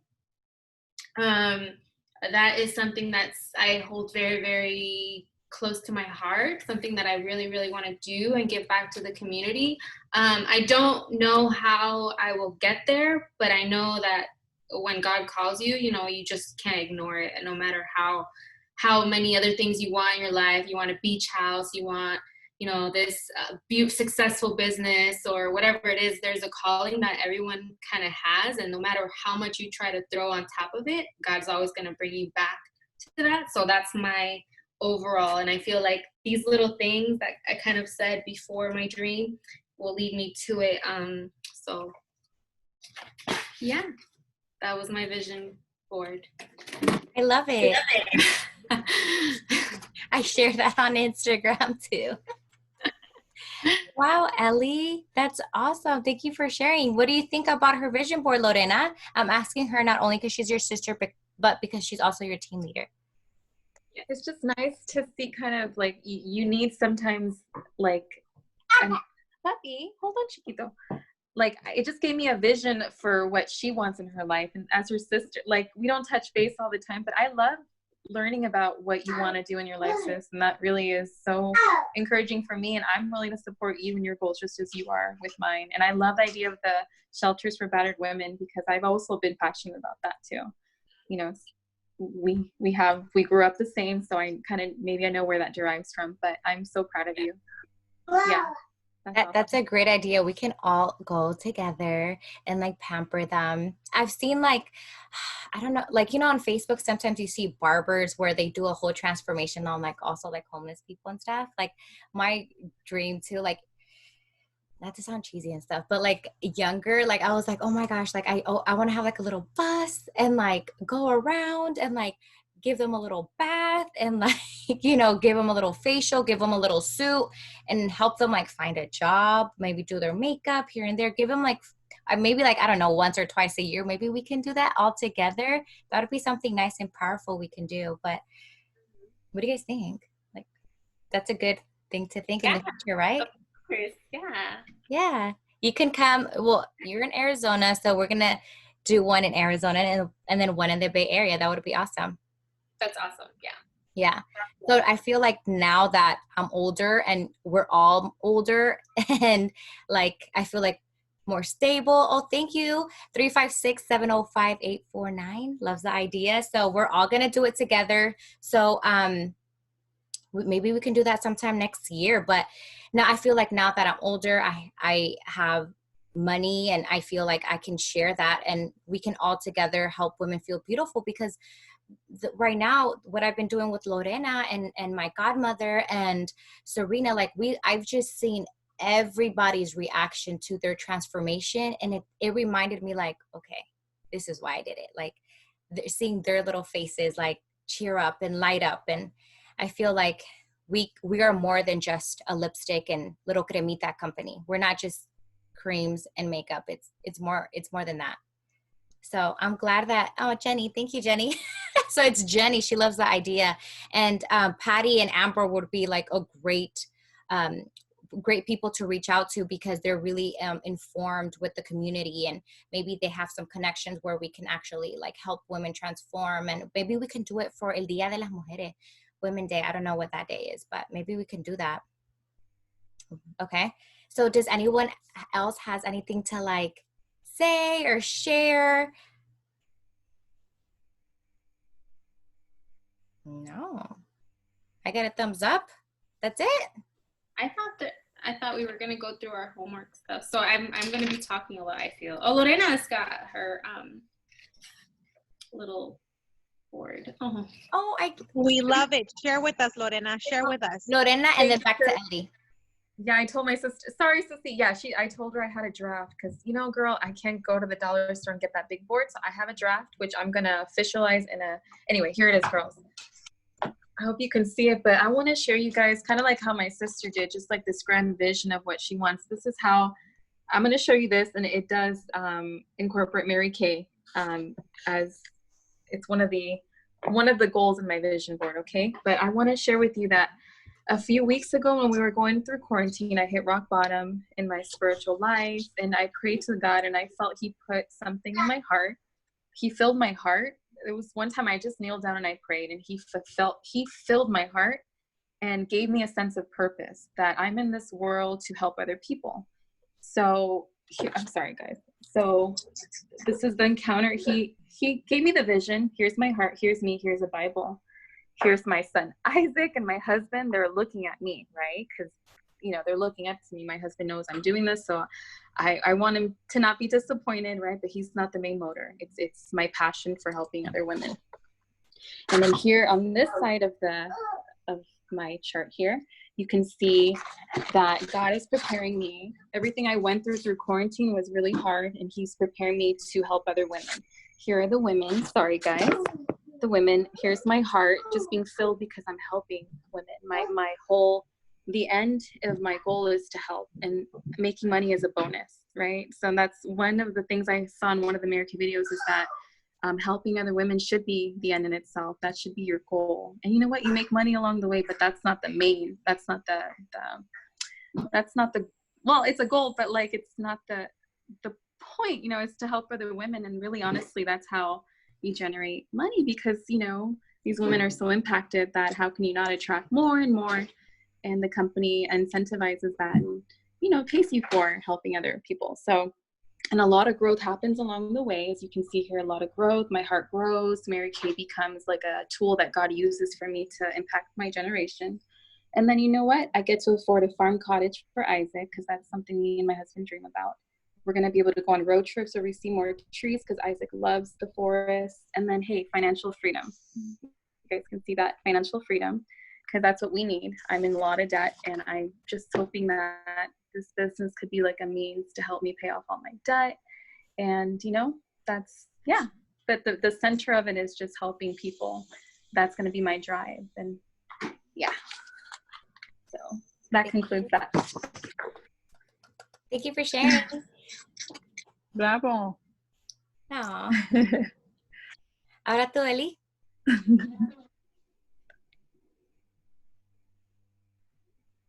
That is something that's I hold very, very close to my heart, something that I really, really want to do and give back to the community. I don't know how I will get there, but I know that when God calls you, you know, you just can't ignore it. And no matter how many other things you want in your life, you want a beach house, you want, you know, this successful business or whatever it is, there's a calling that everyone kind of has. And no matter how much you try to throw on top of it, God's always going to bring you back to that. So that's my overall. And I feel like these little things that I kind of said before my dream will lead me to it. So yeah, that was my vision board. I love it. I share that on Instagram too. Wow, Ellie, that's awesome. Thank you for sharing. What do you think about her vision board, Lorena? I'm asking her not only because she's your sister, but because she's also your team leader. It's just nice to see kind of like you need sometimes like puppy, hold on, Chiquito. Like it just gave me a vision for what she wants in her life. And as her sister, like we don't touch base all the time, but I love learning about what you want to do in your life, sis. And that really is so encouraging for me. And I'm willing to support you in your goals just as you are with mine. And I love the idea of the shelters for battered women because I've also been passionate about that too. You know, we grew up the same, so I kind of maybe I know where that derives from, but I'm so proud of you. Yeah. That's a great idea. We can all go together and like pamper them. I've seen like, I don't know, like, you know, on Facebook, sometimes you see barbers where they do a whole transformation on like also like homeless people and stuff. Like my dream too, like, not to sound cheesy and stuff, but like younger, like I was like, oh my gosh, like I want to have like a little bus and like go around and like give them a little bath and like, you know, give them a little facial, give them a little suit and help them like find a job, maybe do their makeup here and there, give them like, maybe like, I don't know, once or twice a year, maybe we can do that all together. That would be something nice and powerful we can do. But what do you guys think? Like, that's a good thing to think in the future, right? Yeah. Yeah. You can come. Well, you're in Arizona, so we're going to do one in Arizona and then one in the Bay Area. That would be awesome. That's awesome. Yeah. Yeah. So I feel like now that I'm older and we're all older and like I feel like more stable. Oh, thank you. 356-705-849. Loves the idea. So we're all going to do it together. So maybe we can do that sometime next year. But now I feel like now that I'm older, I have money and I feel like I can share that and we can all together help women feel beautiful because right now what I've been doing with Lorena and my godmother and Serena, like I've just seen everybody's reaction to their transformation and it reminded me like, okay, this is why I did it. Like seeing their little faces like cheer up and light up, and I feel like we are more than just a lipstick and little cremita company. We're not just creams and makeup. It's more than that. So I'm glad that, oh, Jenny, thank you, Jenny. So it's Jenny. She loves the idea. And Patty and Amber would be like a great people to reach out to because they're really informed with the community and maybe they have some connections where we can actually like help women transform. And maybe we can do it for El Día de las Mujeres, Women's Day. I don't know what that day is, but maybe we can do that. Okay. So does anyone else has anything to like say or share? No. I got a thumbs up. That's it. I thought we were gonna go through our homework stuff. So I'm gonna be talking a lot, I feel. Oh, Lorena's got her little board. Oh, We love it. Share with us, Lorena. Share with us. Lorena and then back to Ellie. Yeah, I told my sister, sorry, Sissy. Yeah, I told her I had a draft because, you know, girl, I can't go to the dollar store and get that big board. So I have a draft, which I'm going to officialize anyway, here it is, girls. I hope you can see it, but I want to share you guys kind of like how my sister did, just like this grand vision of what she wants. This is how I'm going to show you this. And it does incorporate Mary Kay as it's one of the one of the goals in my vision board, okay? But I want to share with you that a few weeks ago when we were going through quarantine, I hit rock bottom in my spiritual life, and I prayed to God, and I felt he put something in my heart. He filled my heart. It was one time I just kneeled down and I prayed, and he filled my heart and gave me a sense of purpose that I'm in this world to help other people. So I'm sorry, guys. So this is the encounter. He gave me the vision. Here's my heart. Here's me. Here's a Bible. Here's my son Isaac and my husband. They're looking at me, right? Because they're looking up to me. My husband knows I'm doing this, so I want him to not be disappointed, right? But he's not the main motor. It's my passion for helping other women. And then here on this side of my chart here, you can see that God is preparing me. Everything I went through quarantine was really hard, and he's preparing me to help other women. Here are the women. Sorry, guys. The women. Here's my heart just being filled because I'm helping women. The end of my goal is to help, and making money is a bonus, right? So that's one of the things I saw in one of the Mary Kay videos, is that helping other women should be the end in itself. That should be your goal. And you know what? You make money along the way, but that's not the main. That's not the. Well, it's a goal, but like it's not the point. Is to help other women, and really, honestly, that's how you generate money, because these women are so impacted that how can you not attract more and more? And the company incentivizes that, and pays you for helping other people. So. And a lot of growth happens along the way. As you can see here, a lot of growth. My heart grows. Mary Kay becomes like a tool that God uses for me to impact my generation. And then you know what? I get to afford a farm cottage for Isaac, because that's something me and my husband dream about. We're going to be able to go on road trips where we see more trees, because Isaac loves the forest. And then, hey, financial freedom. You guys can see that, financial freedom, because that's what we need. I'm in a lot of debt, and I'm just hoping that this business could be like a means to help me pay off all my debt. And that's, yeah, but the center of it is just helping people. That's going to be my drive. And yeah, so that concludes that. Thank you for sharing. Bravo. No. Ahora tú, Eli.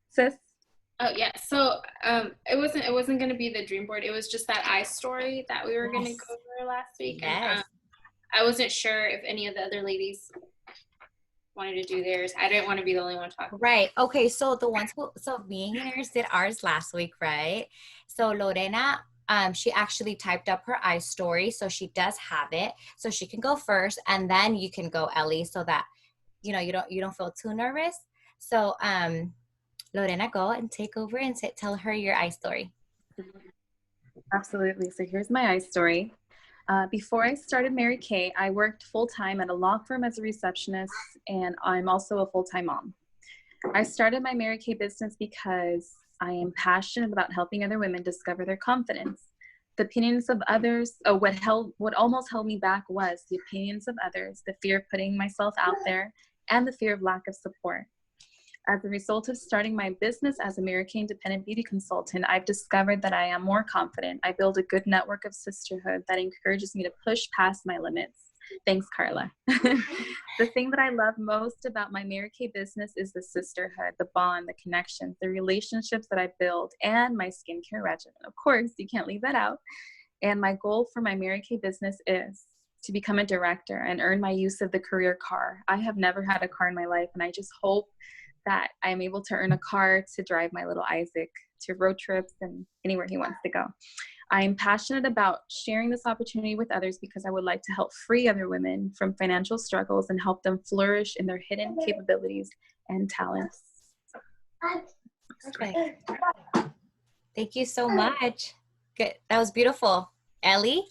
Sis? Oh yeah, so it wasn't gonna be the dream board. It was just that I story that we were gonna go over last week. Yes. And I wasn't sure if any of the other ladies wanted to do theirs. I didn't want to be the only one talking. Right. Okay. So me and yours did ours last week, right? So Lorena, she actually typed up her I story, so she does have it. So she can go first, and then you can go, Ellie, so that you don't feel too nervous. So Lorena, go and take over and tell her your I story. Absolutely. So here's my I story. Before I started Mary Kay, I worked full-time at a law firm as a receptionist, and I'm also a full-time mom. I started my Mary Kay business because I am passionate about helping other women discover their confidence. The opinions of others, what almost held me back was the opinions of others, the fear of putting myself out there, and the fear of lack of support. As a result of starting my business as a Mary Kay independent beauty consultant, I've discovered that I am more confident. I build a good network of sisterhood that encourages me to push past my limits. Thanks, Carla. The thing that I love most about my Mary Kay business is the sisterhood, the bond, the connections, the relationships that I build, and my skincare regimen. Of course, you can't leave that out. And my goal for my Mary Kay business is to become a director and earn my use of the career car. I have never had a car in my life, and I just hope that I'm able to earn a car to drive my little Isaac to road trips and anywhere he wants to go. I'm passionate about sharing this opportunity with others because I would like to help free other women from financial struggles and help them flourish in their hidden capabilities and talents. Perfect. Thank you so much. Good. That was beautiful. Ellie?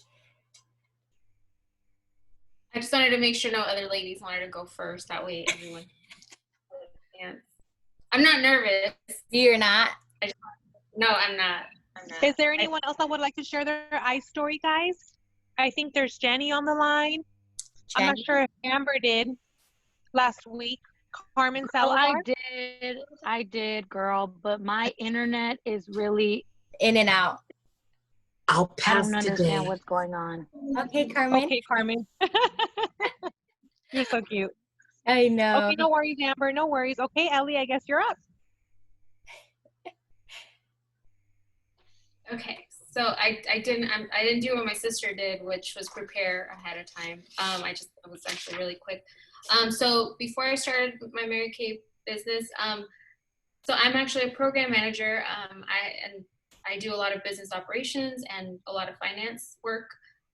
I just wanted to make sure no other ladies wanted to go first. That way everyone. I'm not nervous. You're not? No, I'm not. Is there anyone else that would like to share their I story, guys? I think there's Jenny on the line. Jenny? I'm not sure if Amber did last week. Carmen Salazar. I did, girl, but my internet is really In and out. I'll I pass don't today. understand what's going on. Okay, Carmen. Okay, Carmen. You're so cute. I know. Okay, no worries, Amber. No worries. Okay, Ellie, I guess you're up. Okay, so I didn't do what my sister did, which was prepare ahead of time. I was actually really quick. So before I started my Mary Kay business, so I'm actually a program manager. I do a lot of business operations and a lot of finance work.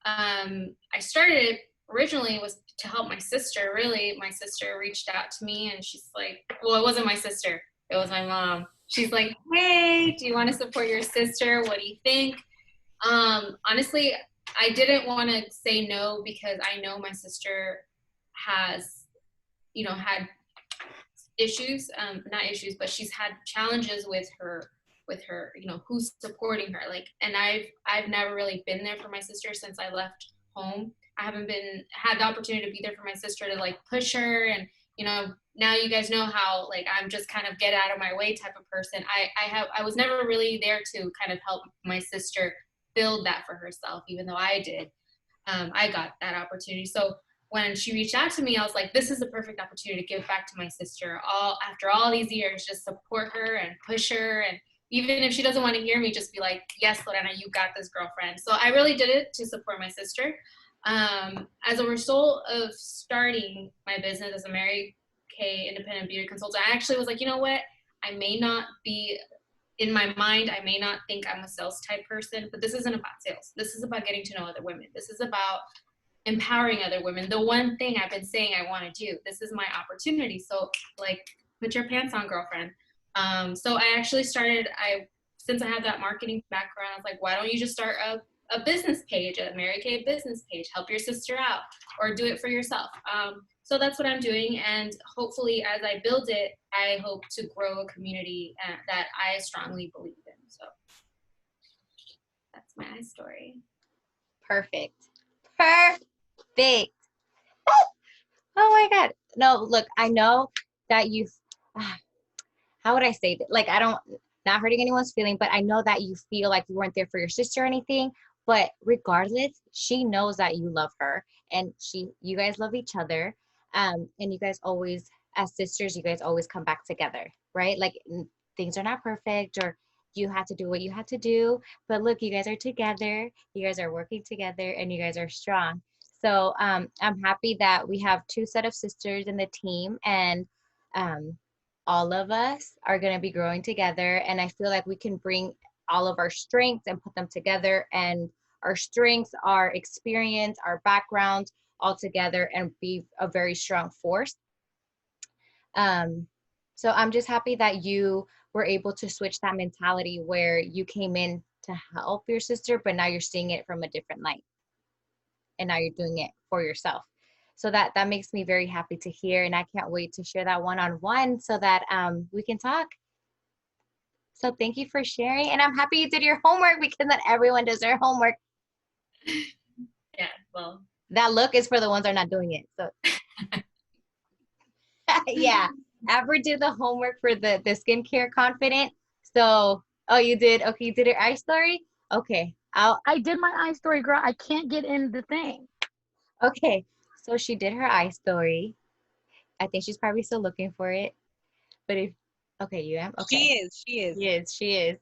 I started it originally was to help my sister. Really, my sister reached out to me and she's like, well, it wasn't my sister, it was my mom. She's like, hey, do you want to support your sister? What do you think? Honestly, I didn't want to say no because I know my sister has, had issues, not issues, but she's had challenges with her, who's supporting her. Like, and I've never really been there for my sister since I left home. I haven't had the opportunity to be there for my sister to like push her. And, now you guys know how, like, I'm just kind of get out of my way type of person. I was never really there to kind of help my sister build that for herself, even though I did. I got that opportunity. So when she reached out to me, I was like, this is the perfect opportunity to give back to my sister. After all these years, just support her and push her. And even if she doesn't want to hear me, just be like, yes, Lorena, you got this, girlfriend. So I really did it to support my sister. As a result of starting my business as a Mary Kay independent beauty consultant, I actually was like, you know what? I may not be, in my mind, I may not think I'm a sales type person, but this isn't about sales. This is about getting to know other women. This is about empowering other women. The one thing I've been saying I want to do. This is my opportunity. So, like, put your pants on, girlfriend. So I actually started, since I have that marketing background, I was like, why don't you just start a business page, a Mary Kay business page, help your sister out, or do it for yourself. So that's what I'm doing. And hopefully as I build it, I hope to grow a community that I strongly believe in. So that's my story. Perfect. Perfect. Oh my God. No, look, I know that how would I say that? Like, not hurting anyone's feeling, but I know that you feel like you weren't there for your sister or anything. But regardless, she knows that you love her and you guys love each other. And you guys always, as sisters, you guys always come back together, right? Like, things are not perfect, or you had to do what you had to do. But look, you guys are together, you guys are working together, and you guys are strong. So I'm happy that we have two set of sisters in the team, and all of us are going to be growing together. And I feel like we can bring all of our strengths and put them together, and our strengths, our experience, our backgrounds all together, and be a very strong force. So I'm just happy that you were able to switch that mentality where you came in to help your sister, but now you're seeing it from a different light, and now you're doing it for yourself. So that makes me very happy to hear, and I can't wait to share that one-on-one so that we can talk. So thank you for sharing, and I'm happy you did your homework, because not everyone does their homework. Yeah, well, that look is for the ones that are not doing it. So yeah, Amber did the homework for the skincare confident. So, oh, you did? Okay, you did her eye story? Okay, I did my eye story, girl. I can't get in the thing. Okay, so she did her eye story. I think she's probably still looking for it. But okay, you am? Okay. She is. She is.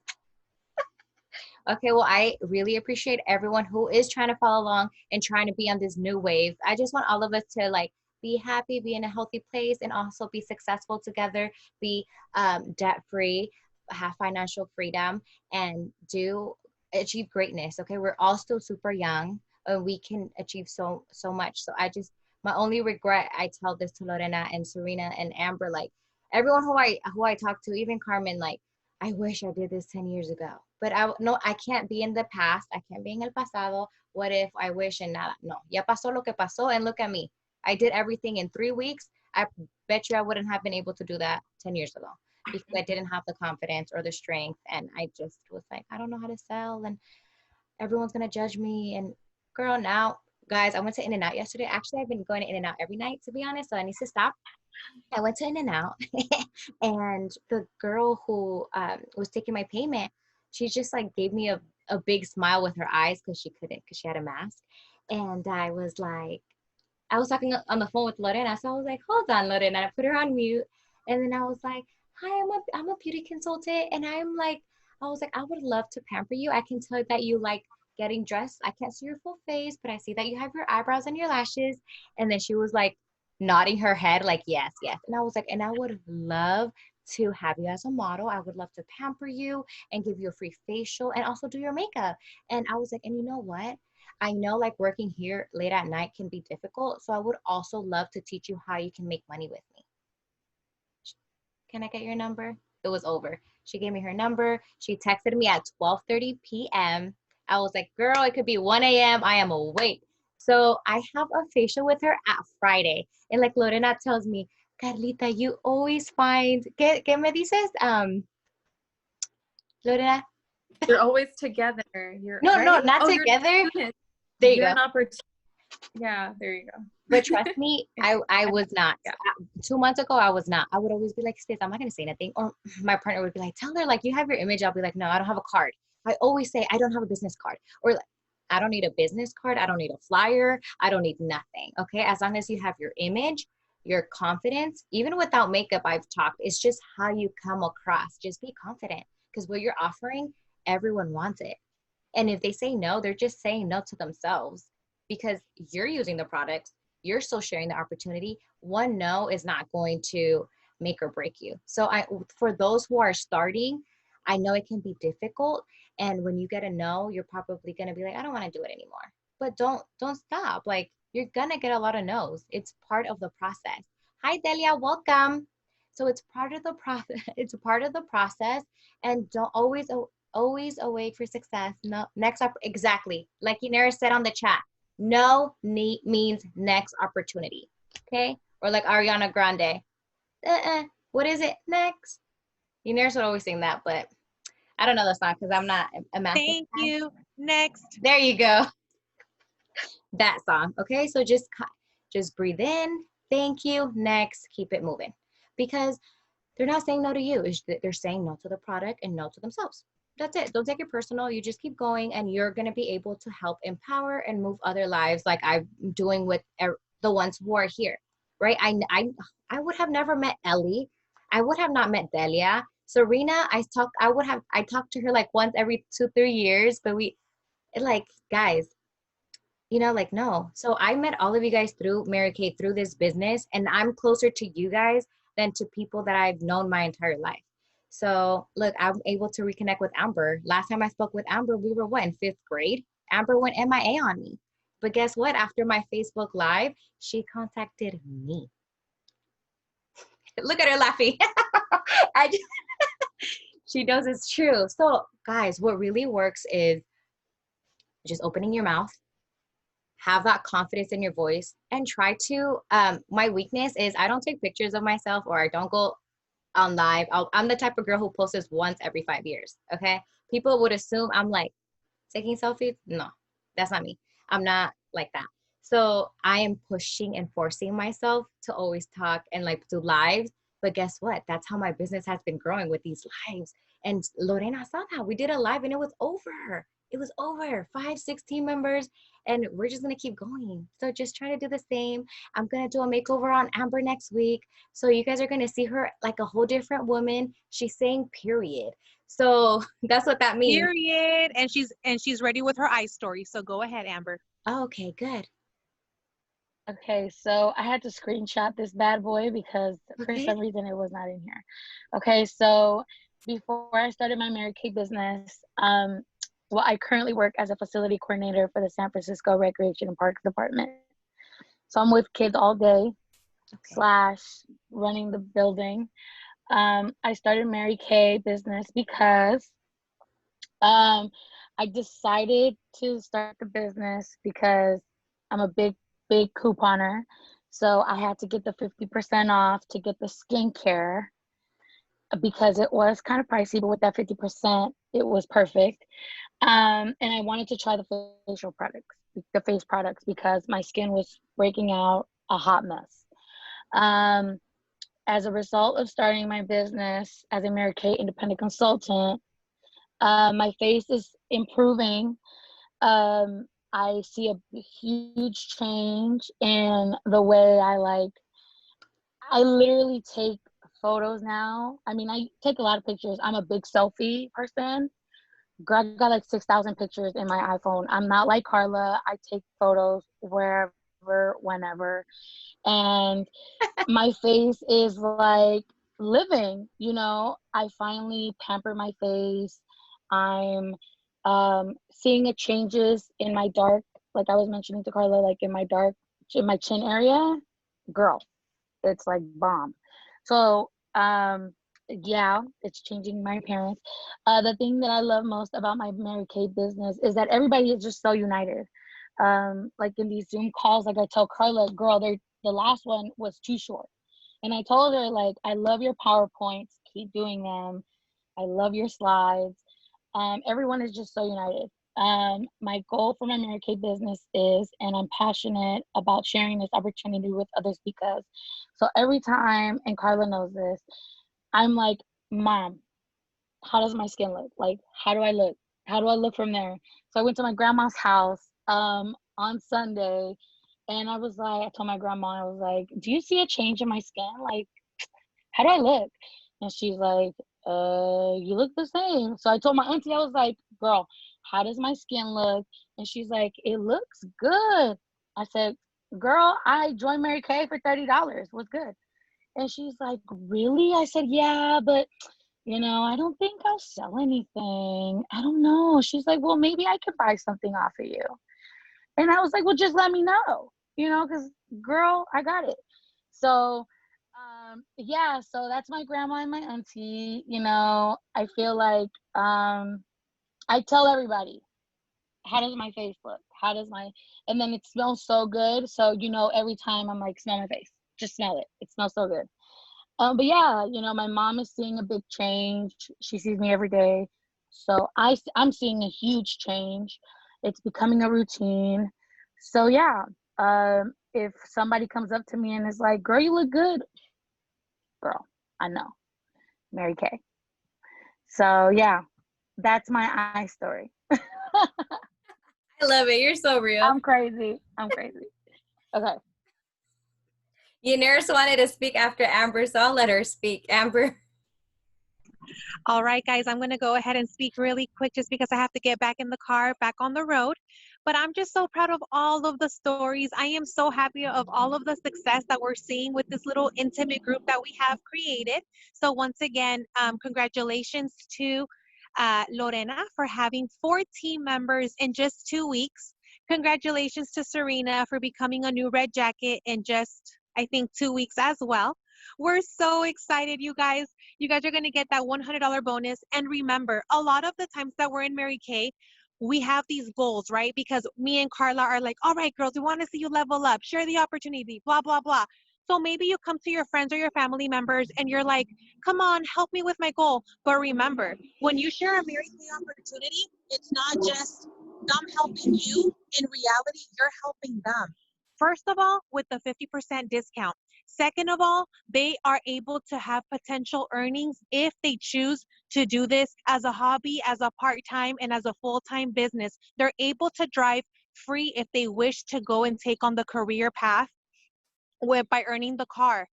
Okay, well, I really appreciate everyone who is trying to follow along and trying to be on this new wave. I just want all of us to, like, be happy, be in a healthy place, and also be successful together, be debt-free, have financial freedom, and achieve greatness. Okay, we're all still super young, and we can achieve so much. So my only regret, I tell this to Lorena and Serena and Amber, like, everyone who I talk to, even Carmen, like, I wish I did this 10 years ago. But I can't be in the past. I can't be in el pasado. What if I wish and nada? No, ya pasó lo que pasó, and look at me. I did everything in 3 weeks. I bet you I wouldn't have been able to do that 10 years ago, because I didn't have the confidence or the strength. And I just was like, I don't know how to sell, and everyone's going to judge me. And girl, now, guys, I went to In-N-Out yesterday. Actually, I've been going to In-N-Out every night, to be honest. So I need to stop. I went to In-N-Out and the girl who was taking my payment, she just like gave me a big smile with her eyes, because she had a mask. And I was like, I was talking on the phone with Lorena, so I was like, hold on, Lorena. I put her on mute, and then I was like, hi, I'm a beauty consultant, and I was like, I would love to pamper you. I can tell that you like getting dressed. I can't see your full face, but I see that you have your eyebrows and your lashes. And then she was like nodding her head, like, yes, yes. And I was like, and I would love to have you as a model. I would love to pamper you and give you a free facial and also do your makeup. And I was like, and you know what? I know like working here late at night can be difficult. So I would also love to teach you how you can make money with me. Can I get your number? It was over. She gave me her number. She texted me at 12:30 p.m. I was like, girl, it could be 1 a.m. I am awake. So I have a facial with her at Friday. And like Lorena tells me, Carlita, you always find, ¿qué me dices? Lorena? You're always together. You're No, right? no, not Oh, together. You're, There you you're go. an opportunity. Yeah, there you go. But trust me, I was not. Yeah. 2 months ago, I was not. I would always be like, Sis, I'm not going to say nothing. Or my partner would be like, tell her, like, you have your image. I'll be like, no, I don't have a card. I always say, I don't have a business card. Or like, I don't need a business card. I don't need a flyer. I don't need nothing. Okay. As long as you have your image, your confidence, even without makeup, I've talked, it's just how you come across. Just be confident because what you're offering, everyone wants it. And if they say no, they're just saying no to themselves because you're using the products, you're still sharing the opportunity. One no is not going to make or break you. So for those who are starting, I know it can be difficult. And when you get a no, you're probably going to be like, I don't want to do it anymore. But don't stop. Like you're going to get a lot of no's. It's part of the process. Hi, Delia, welcome. So it's part of the process. It's a part of the process. And don't always awake for success. No, next up, exactly. Like Inera said on the chat, no need means next opportunity. Okay. Or like Ariana Grande. What is it? Next. Inera would always sing that, but I don't know the song because I'm not a master. Thank you. Next. There you go. That song. Okay. So just breathe in. Thank you. Next. Keep it moving. Because they're not saying no to you. They're saying no to the product and no to themselves. That's it. Don't take it personal. You just keep going and you're going to be able to help empower and move other lives like I'm doing with the ones who are here, right? I would have never met Ellie. I would have not met Delia. Serena, I talked to her like once every 2-3 years, but like, guys, like, no. So I met all of you guys through Mary Kay, through this business, and I'm closer to you guys than to people that I've known my entire life. So look, I'm able to reconnect with Amber. Last time I spoke with Amber, we were in 5th grade. Amber went MIA on me. But guess what? After my Facebook Live, she contacted me. Look at her laughing. She knows it's true. So guys, what really works is just opening your mouth, have that confidence in your voice, and try to, my weakness is I don't take pictures of myself or I don't go on live. I'm the type of girl who posts this once every 5 years. Okay. People would assume I'm like taking selfies. No, that's not me. I'm not like that. So I am pushing and forcing myself to always talk and like do lives. But guess what? That's how my business has been growing with these lives. And Lorena saw that. We did a live and it was over. It was over. 5-6 team members. And we're just going to keep going. So just try to do the same. I'm going to do a makeover on Amber next week. So you guys are going to see her like a whole different woman. She's saying period. So that's what that means. Period. And she's ready with her ice story. So go ahead, Amber. Oh, okay, good. Okay, so I had to screenshot this bad boy because for some reason it was not in here. Okay, so before I started my Mary Kay business, well, I currently work as a facility coordinator for the San Francisco Recreation and Parks Department. So I'm with kids all day, / running the building. I started Mary Kay business because I decided to start the business because I'm a big couponer. So I had to get the 50% off to get the skincare because it was kind of pricey, but with that 50%, it was perfect. And I wanted to try the face products because my skin was breaking out a hot mess. As a result of starting my business as a Mary Kay independent consultant, my face is improving. I see a huge change in the way I literally take photos now. I mean, I take a lot of pictures. I'm a big selfie person. I got like 6,000 pictures in my iPhone. I'm not like Carla. I take photos wherever, whenever. And my face is like living, I finally pamper my face. I'm seeing a changes in my dark, like I was mentioning to Carla, like in my chin area. Girl, it's like bomb. So yeah, it's changing my appearance. The thing that I love most about my Mary Kay business is that everybody is just so united. Like in these Zoom calls, like I tell Carla, girl, the last one was too short. And I told her, like, I love your PowerPoints, keep doing them. I love your slides. Everyone is just so united. My goal for my Mary Kay business is, and I'm passionate about sharing this opportunity with others because, so every time, and Carla knows this, I'm like, Mom, how does my skin look? Like, how do I look? How do I look from there? So I went to my grandma's house on Sunday, and I told my grandma, I was like, do you see a change in my skin? Like, how do I look? And she's like, you look the same. So I told my auntie, I was like, girl, how does my skin look? And she's like, it looks good. I said, girl, I joined Mary Kay for $30. What's good? And she's like, really? I said, yeah, but I don't think I'll sell anything. I don't know. She's like, well, maybe I could buy something off of you. And I was like, well, just let me know, because girl, I got it. So, yeah, so that's my grandma and my auntie. I feel like I tell everybody, how does my face look? And then it smells so good. So, every time I'm like, smell my face, just smell it. It smells so good. But yeah, my mom is seeing a big change. She sees me every day. So I'm seeing a huge change. It's becoming a routine. So yeah, if somebody comes up to me and is like, girl, you look good. Girl, I know. Mary Kay. So yeah, that's my eye story. I love it. You're so real. I'm crazy. Okay. You nurse wanted to speak after Amber, so I'll let her speak. Amber. All right, guys, I'm going to go ahead and speak really quick just because I have to get back in the car, back on the road. But I'm just so proud of all of the stories. I am so happy of all of the success that we're seeing with this little intimate group that we have created. So once again, congratulations to Lorena for having 4 team members in just 2 weeks. Congratulations to Serena for becoming a new red jacket in just, I think, 2 weeks as well. We're so excited, you guys. You guys are going to get that $100 bonus. And remember, a lot of the times that we're in Mary Kay, we have these goals, right? Because me and Carla are like, all right, girls, we want to see you level up, share the opportunity, blah, blah, blah. So maybe you come to your friends or your family members and you're like, come on, help me with my goal. But remember, when you share a Mary Kay opportunity, it's not just them helping you. In reality, you're helping them. First of all, with the 50% discount. Second of all, they are able to have potential earnings if they choose to do this as a hobby, as a part-time, and as a full-time business. They're able to drive free if they wish to go and take on the career path by earning the car.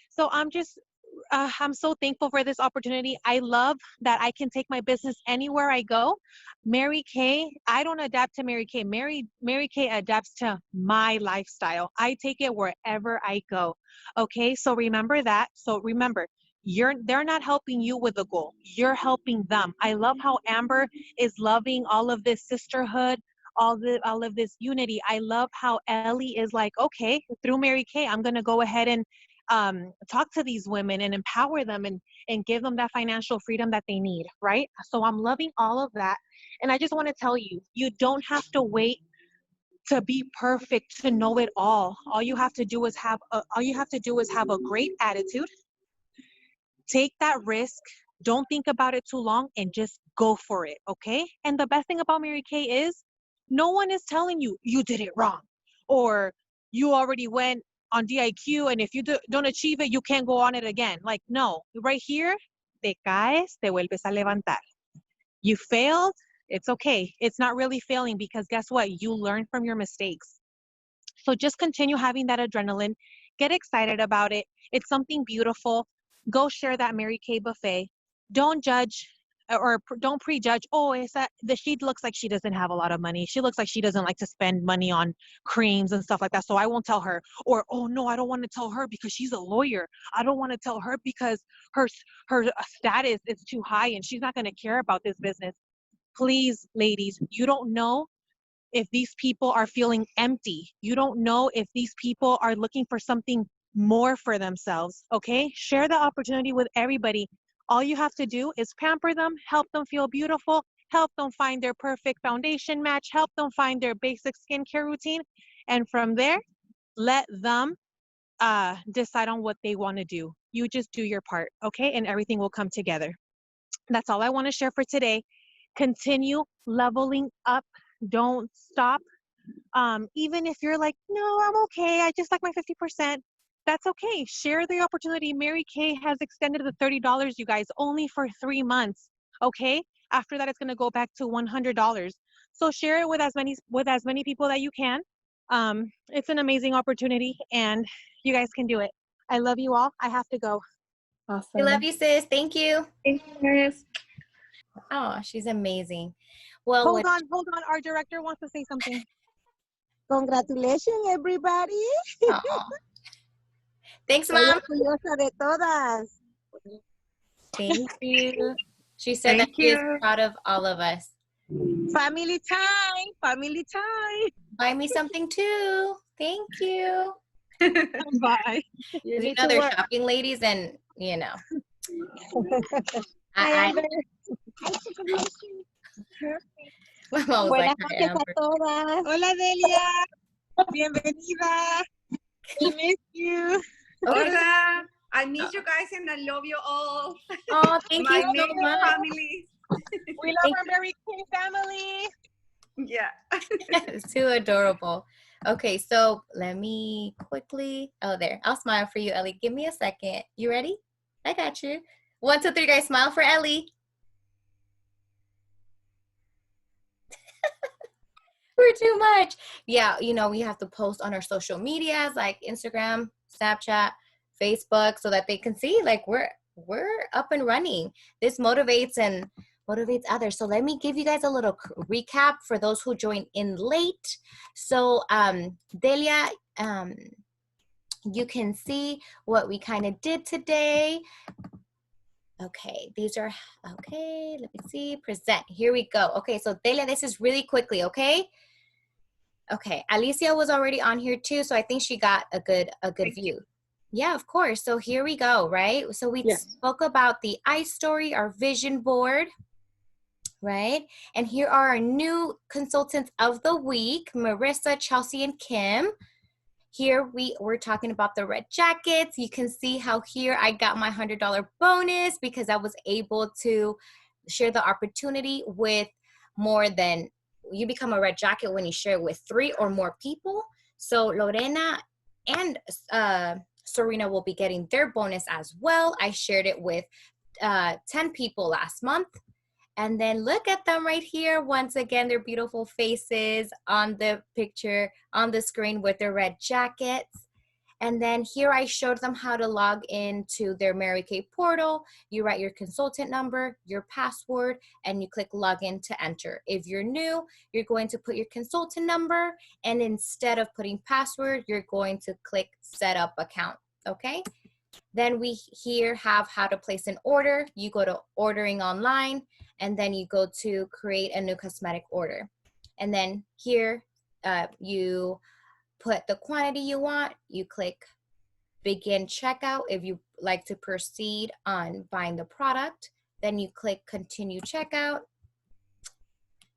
So I'm so thankful for this opportunity. I love that I can take my business anywhere I go. Mary Kay, I don't adapt to Mary Kay. Mary Kay adapts to my lifestyle. I take it wherever I go. Okay, so remember that. So remember, they're not helping you with the goal. You're helping them. I love how Amber is loving all of this sisterhood, all of this unity. I love how Ellie is like, okay, through Mary Kay, I'm gonna go ahead and talk to these women and empower them and give them that financial freedom that they need, right? So I'm loving all of that. And I just want to tell you, you don't have to wait to be perfect to know it all. All you have to do is have a great attitude. Take that risk. Don't think about it too long and just go for it, okay? And the best thing about Mary Kay is no one is telling you you did it wrong or you already went on DIQ and if you don't achieve it, you can't go on it again. Like, no, right here, te caes, te vuelves a levantar. You failed, It's okay. It's not really failing because guess what? You learn from your mistakes. So just continue having that adrenaline. Get excited about it. It's something beautiful. Go share that Mary Kay buffet. Don't judge or don't prejudge. Oh, is that she looks like she doesn't have a lot of money. She looks like she doesn't like to spend money on creams and stuff like that. So I won't tell her. Or oh no, I don't want to tell her because she's a lawyer. I don't want to tell her because her her status is too high and she's not going to care about this business. Please, ladies, you don't know if these people are feeling empty. You don't know if these people are looking for something more for themselves, okay? Share the opportunity with everybody. All you have to do is pamper them, help them feel beautiful, help them find their perfect foundation match, help them find their basic skincare routine, and from there, let them decide on what they want to do. You just do your part, okay? And everything will come together. That's all I want to share for today. Continue leveling up. Don't stop. Even if you're like, no, I'm okay. I just like my 50%. That's okay. Share the opportunity. Mary Kay has extended the $30, you guys, only for 3 months. Okay. After that, it's going to go back to $100. So share it with as many people that you can. It's an amazing opportunity, and you guys can do it. I love you all. I have to go. Awesome. We love you, sis. Thank you. Thank you. Oh, she's amazing. Well, Hold on. Our director wants to say something. Congratulations, everybody. aw. Thanks, Estoy Mom. orgullosa de todas. Thank you. She said that Thank she is you. proud of all of us. Family time. Family time. Buy me something too. Thank you. Bye. You You need know to they're work. shopping ladies, and you know, Hi, I Amber. my mom was like, Buenas "Hi, noches a Amber." todas. Hola, Delia. Bienvenida. We miss you. Okay. Hola, I miss you guys and I love you all. Oh, thank My you so amazing much. family. We love Thank our Mary Kay family. Yeah. It's too adorable. Okay, so let me quickly. Oh, there. I'll smile for you, Ellie. Give me a second. You ready? I got you. 1, 2, 3, guys. Smile for Ellie. We're too much. Yeah, we have to post on our social medias like Instagram, Snapchat, Facebook, so that they can see like we're up and running. This motivates others. So let me give you guys a little recap for those who joined in late. So Delia, you can see what we kind of did today. Okay, these are okay. Let me see. Present. Here we go. Okay, so Delia, this is really quickly, okay? Okay, Alicia was already on here too, so I think she got a good view. Yeah, of course. So here we go, right? So we spoke about the iStory, our vision board, right? And here are our new consultants of the week, Marissa, Chelsea, and Kim. Here we're talking about the red jackets. You can see how here I got my $100 bonus because I was able to share the opportunity with more than, you become a red jacket when you share with 3 or more people. So Lorena and Serena will be getting their bonus as well. I shared it with 10 people last month. And then look at them right here. Once again, their beautiful faces on the picture on the screen with their red jackets. And then here I showed them how to log into their Mary Kay portal. You write your consultant number, your password, and you click login to enter. If you're new, you're going to put your consultant number, and instead of putting password, you're going to click set up account, okay? Then we here have how to place an order. You go to ordering online, and then you go to create a new cosmetic order. And then here you put the quantity you want. You click begin checkout if you like to proceed on buying the product. Then you click continue checkout.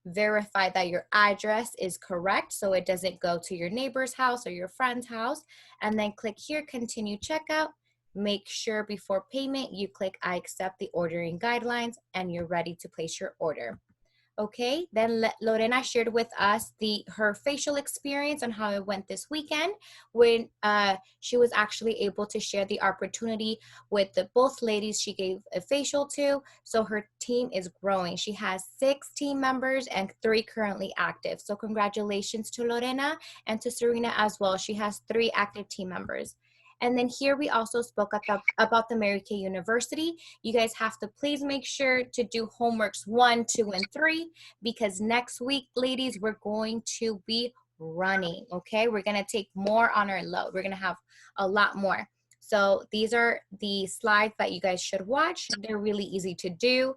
Verify that your address is correct so it doesn't go to your neighbor's house or your friend's house. And then click here, continue checkout. Make sure before payment you click I accept the ordering guidelines, and you're ready to place your order. Okay, then Lorena shared with us her facial experience and how it went this weekend when she was actually able to share the opportunity with both ladies she gave a facial to. So her team is growing. She has 6 team members and 3 currently active. So congratulations to Lorena and to Serena as well. She has 3 active team members. And then here we also spoke about the Mary Kay University. You guys have to please make sure to do homeworks 1, 2, and 3 because next week, ladies, we're going to be running, okay? We're going to take more on our load. We're going to have a lot more. So these are the slides that you guys should watch. They're really easy to do.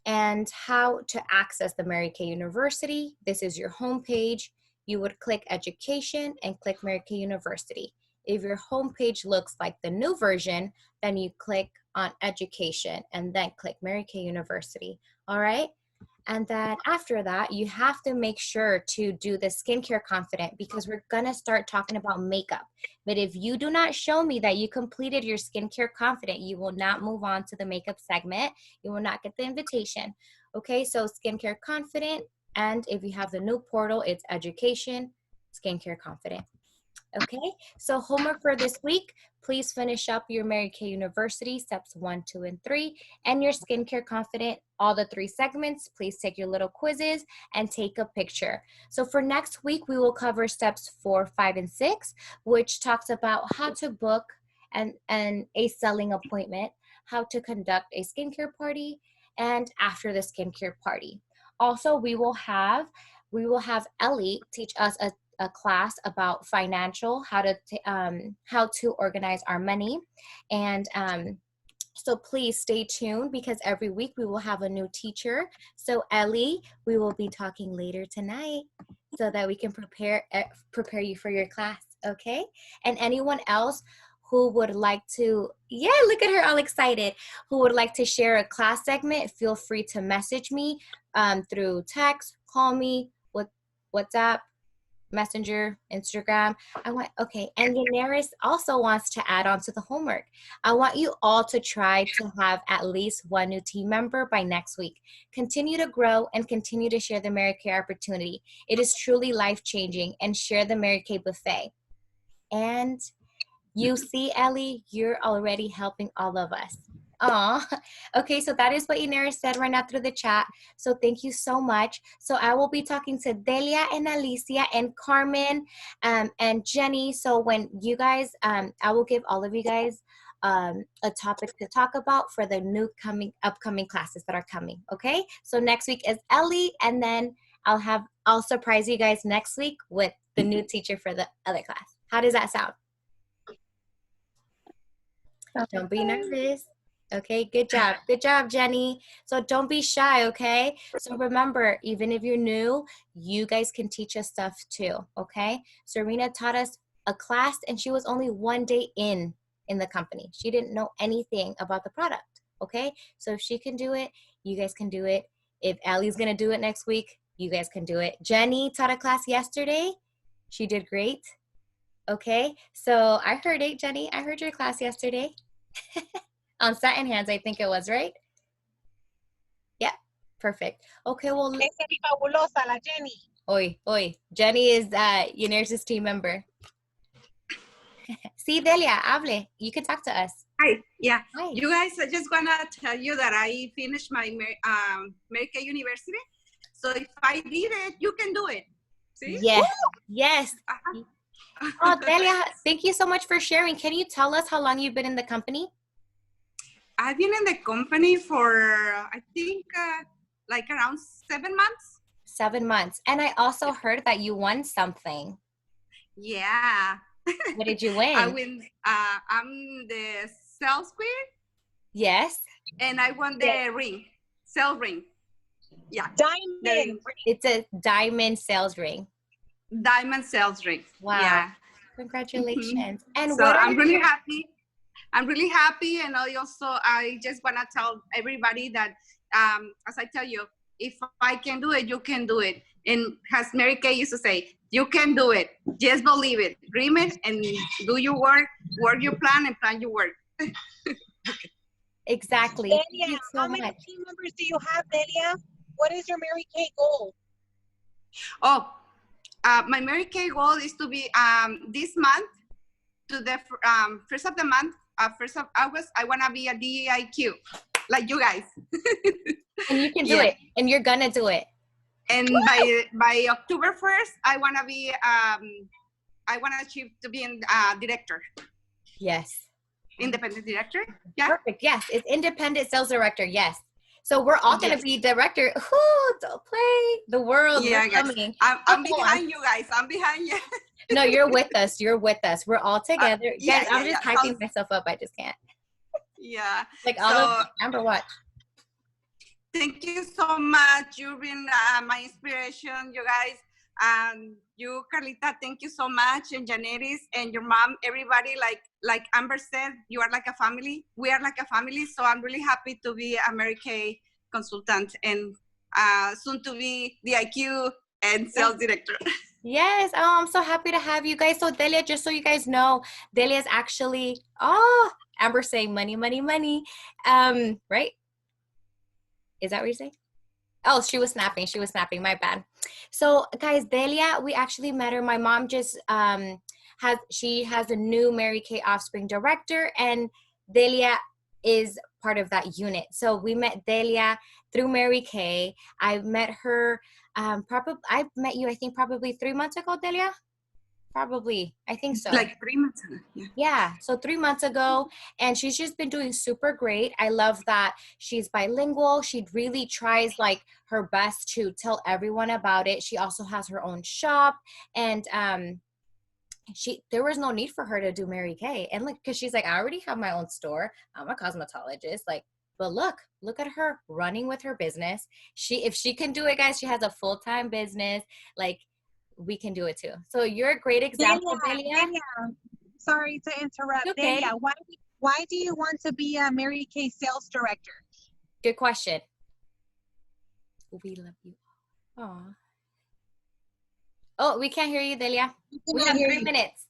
And how to access the Mary Kay University. This is your homepage. You would click education and click Mary Kay University. If your homepage looks like the new version, then you click on education and then click Mary Kay University. All right. And then after that, you have to make sure to do the skincare confident because we're going to start talking about makeup. But if you do not show me that you completed your skincare confident, you will not move on to the makeup segment. You will not get the invitation. Okay, so skincare confident. And if you have the new portal, it's education, skincare confident. Okay, so homework for this week, please finish up your Mary Kay University steps 1, 2, and 3, and your skincare confident, all the 3 segments. Please take your little quizzes and take a picture. So for next week, we will cover steps 4, 5, and 6, which talks about how to book a selling appointment, how to conduct a skincare party, and after the skincare party. Also, we will have Ellie teach us a class about financial, how to organize our money. And so please stay tuned because every week we will have a new teacher. So Ellie, we will be talking later tonight so that we can prepare you for your class, okay? And anyone else who would like to, look at her all excited, who would like to share a class segment, feel free to message me through text, call me, WhatsApp, Messenger, Instagram. And Yaneris also wants to add on to the homework. I want you all to try to have at least 1 new team member by next week. Continue to grow and continue to share the Mary Kay opportunity. It is truly life-changing, and share the Mary Kay buffet. And you see, Ellie, you're already helping all of us. Aw. Okay, so that is what Yaneris said right now through the chat. So thank you so much. So I will be talking to Delia and Alicia and Carmen and Jenny. So when you guys, I will give all of you guys a topic to talk about for the upcoming classes that are coming. Okay, so next week is Ellie, and then I'll surprise you guys next week with the new teacher for the other class. How does that sound? Don't be nervous. Okay, good job. Good job, Jenny. So don't be shy, okay? So remember, even if you're new, you guys can teach us stuff too, okay? Serena taught us a class and she was only 1 day in the company. She didn't know anything about the product, okay? So if she can do it, you guys can do it. If Allie's gonna do it next week, you guys can do it. Jenny taught a class yesterday. She did great. Okay, so I heard it, Jenny. I heard your class yesterday. On satin hands, I think it was, right? Yeah, perfect. Okay, well. Fabulosa, la Jenny. Oi. Jenny is Yaneris' team member. Sí, Delia, hable. You can talk to us. Hi, yeah. Hi. You guys, I just want to tell you that I finished my Mary Kay University. So if I did it, you can do it. See? Yes, yes. Oh, Delia, thank you so much for sharing. Can you tell us how long you've been in the company? I've been in the company for, I think, like around 7 months. 7 months. And I also heard that you won something. Yeah. What did you win? I win. I'm the sales queen. Yes. And I won the ring, sales ring. Yeah. Diamond. It's a diamond sales ring. Diamond sales ring. Wow. Yeah. Congratulations. And so what I'm really happy. I'm really happy, and I just want to tell everybody that, as I tell you, if I can do it, you can do it. And as Mary Kay used to say, you can do it. Just believe it, dream it, and do your work your plan, and plan your work. Exactly. Delia, how many team members do you have, Delia? What is your Mary Kay goal? Oh, my Mary Kay goal is to be this month to the first of the month, first of August. I want to be a DEIQ, like you guys. And you can do Yeah. it, and you're gonna do it. And by October 1st, I want to be I want to achieve to be a director, Yes. independent director. Yeah. Perfect. Yes, it's independent sales director. Yes. So we're all gonna Yes. be director. Ooh, don't play the world. Yeah, We're guys. coming. I'm Come on. behind you guys. I'm behind you. No, you're with us. You're with us. We're all together. Yeah, Guys, I'm yeah, just yeah. hyping myself up. I just can't. Yeah. Like all So of Amber, watch. thank you so much. You've been my inspiration, you guys. You, Carlita, thank you so much. And Janeris and your mom, everybody, like Amber said, you are like a family. We are like a family. So I'm really happy to be a Mary Kay consultant and soon to be the IQ and sales director. Yes. Oh, I'm so happy to have you guys. So Delia, just so you guys know, Delia is actually, oh, Amber saying money, money, money. Right? Is that what you're saying? Oh, she was snapping. She was snapping. My bad. So, guys, Delia, we actually met her. My mom just has a new Mary Kay Offspring director, and Delia is part of that unit. So we met Delia through Mary Kay. I met her. I met you. I think probably 3 months ago, Delia. Probably. I think so. Like 3 months ago. Yeah. Yeah, so 3 months ago, and she's just been doing super great. I love that she's bilingual. She really tries like her best to tell everyone about it. She also has her own shop, and there was no need for her to do Mary Kay. And like, because she's like, I already have my own store. I'm a cosmetologist. Like, but look at her running with her business. If she can do it, guys, she has a full-time business. Like, we can do it too. So you're a great example, Delia. Delia, sorry to interrupt. Okay. Delia, why do you want to be a Mary Kay sales director? Good question. We love you. Aw. Oh, we can't hear you, Delia. We have 3 minutes.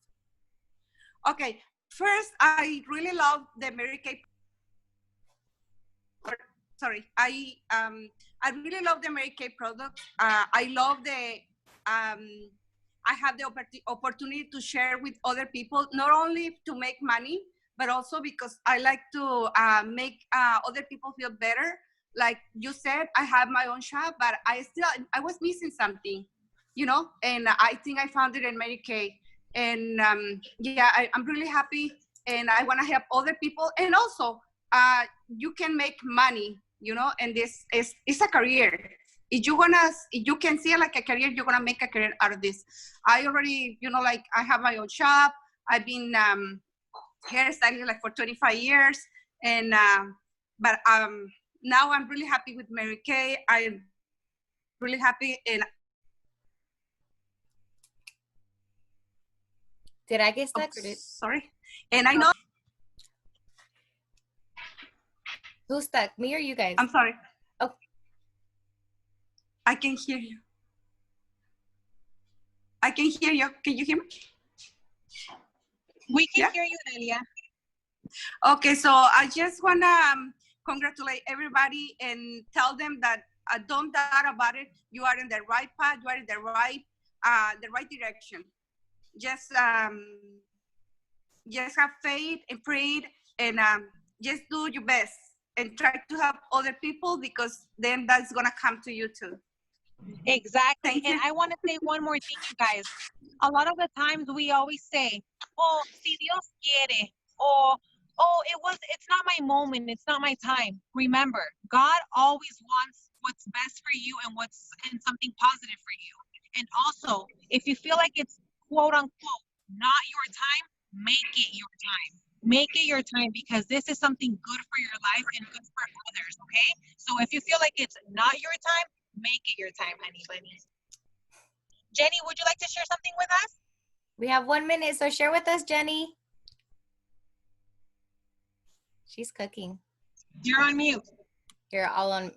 Okay. First, I really love the Mary Kay. Sorry, I really love the Mary Kay product. I love I have the opportunity to share with other people, not only to make money, but also because I like to make other people feel better. Like you said, I have my own shop, but I was missing something, you know, and I think I found it in Mary Kay. And yeah, I'm really happy, and I want to help other people. And also, you can make money, you know, and this is a career. If you can see it like a career, you're gonna make a career out of this. I already, you know, like I have my own shop. I've been hairstyling like for 25 years, and but now I'm really happy with Mary Kay. I'm really happy, and Did I get stuck? sorry, and I know Who's stuck? Me or you guys? I'm sorry. Oh. I can hear you. I can hear you. Can you hear me? We can hear you, Delia. Okay, so I just want to congratulate everybody and tell them that don't doubt about it. You are in the right path. You are in the right direction. Just have faith and pray, and just do your best and try to help other people, because then that's gonna come to you too. Exactly. And I want to say one more thing, you guys. A lot of the times we always say, oh, si Dios quiere, or oh, it's not my moment, it's not my time. Remember, God always wants what's best for you and something positive for you. And also, if you feel like it's quote unquote not your time, make it your time. Make it your time, because this is something good for your life and good for others, okay? So if you feel like it's not your time, make it your time, honey bunny. Jenny, would you like to share something with us? We have 1 minute, so share with us, Jenny. She's cooking. You're on mute. You're all on.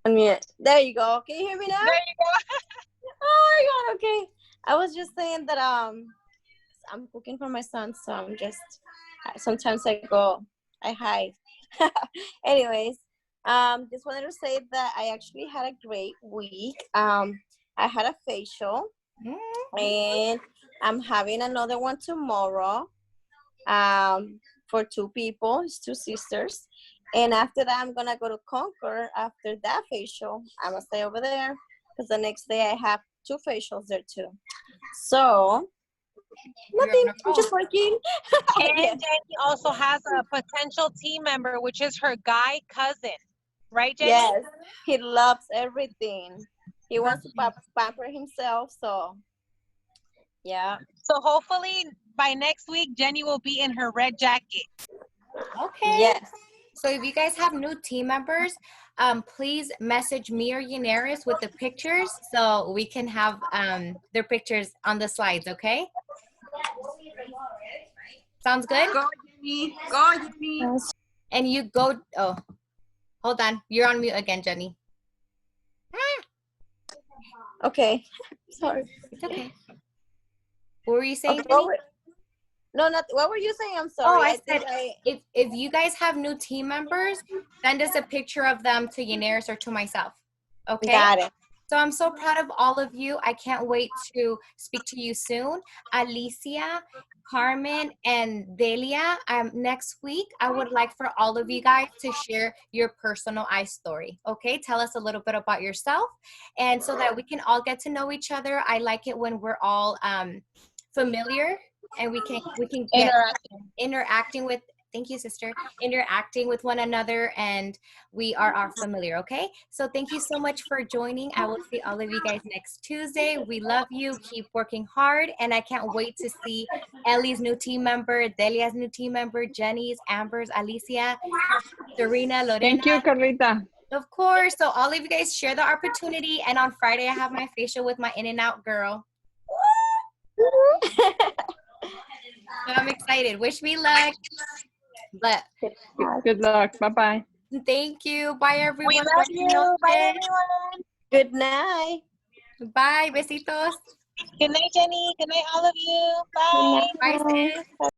Unmute. There you go. Can you hear me now? There you go. Oh my god, okay. I was just saying that I'm cooking for my son, so I'm just sometimes I go I hide. Anyways, just wanted to say that I actually had a great week. I had a facial, and I'm having another one tomorrow. For two people, it's two sisters. And after that, I'm gonna go to Concord after that facial. I'm gonna stay over there because the next day I have two facials there too. So nothing, I'm just working. And Yes. Jenny also has a potential team member, which is her guy cousin. Right, Jenny? Yes, he loves everything. He wants to pamper himself. So yeah. So hopefully by next week, Jenny will be in her red jacket. Okay. Yes. So if you guys have new team members, please message me or Yaneris with the pictures so we can have their pictures on the slides, okay? Sounds good? Go, Jenny. Go, Jenny. And you go, oh, hold on. You're on mute again, Jenny. Okay. Sorry. It's okay. What were you saying, Okay, Jenny? no, not. What were you saying? I'm Oh, sorry. I said think if you guys have new team members, send us a picture of them to Yaneris or to myself. Okay? Got it. So I'm so proud of all of you. I can't wait to speak to you soon. Alicia, Carmen, and Delia, next week, I would like for all of you guys to share your personal eye story. Okay? Tell us a little bit about yourself. And so that we can all get to know each other. I like it when we're all familiar and we can get interacting with, thank you, sister, interacting with one another, and we are familiar. Okay, so thank you so much for joining. I will see all of you guys next Tuesday. We love you. Keep working hard, and I can't wait to see Ellie's new team member, Delia's new team member, Jenny's, Amber's, Alicia, Serena, Lorena. Thank you, Carlita. Of course. So all of you guys share the opportunity, and on Friday I have my facial with my In-N-Out girl. So I'm excited. Wish me luck. But Good luck. Bye-bye. thank you. Bye, everyone. We love you. Bye, everyone. Good night. Bye. Besitos. Good night, Jenny. Good night, all of you. Bye. Bye, sis.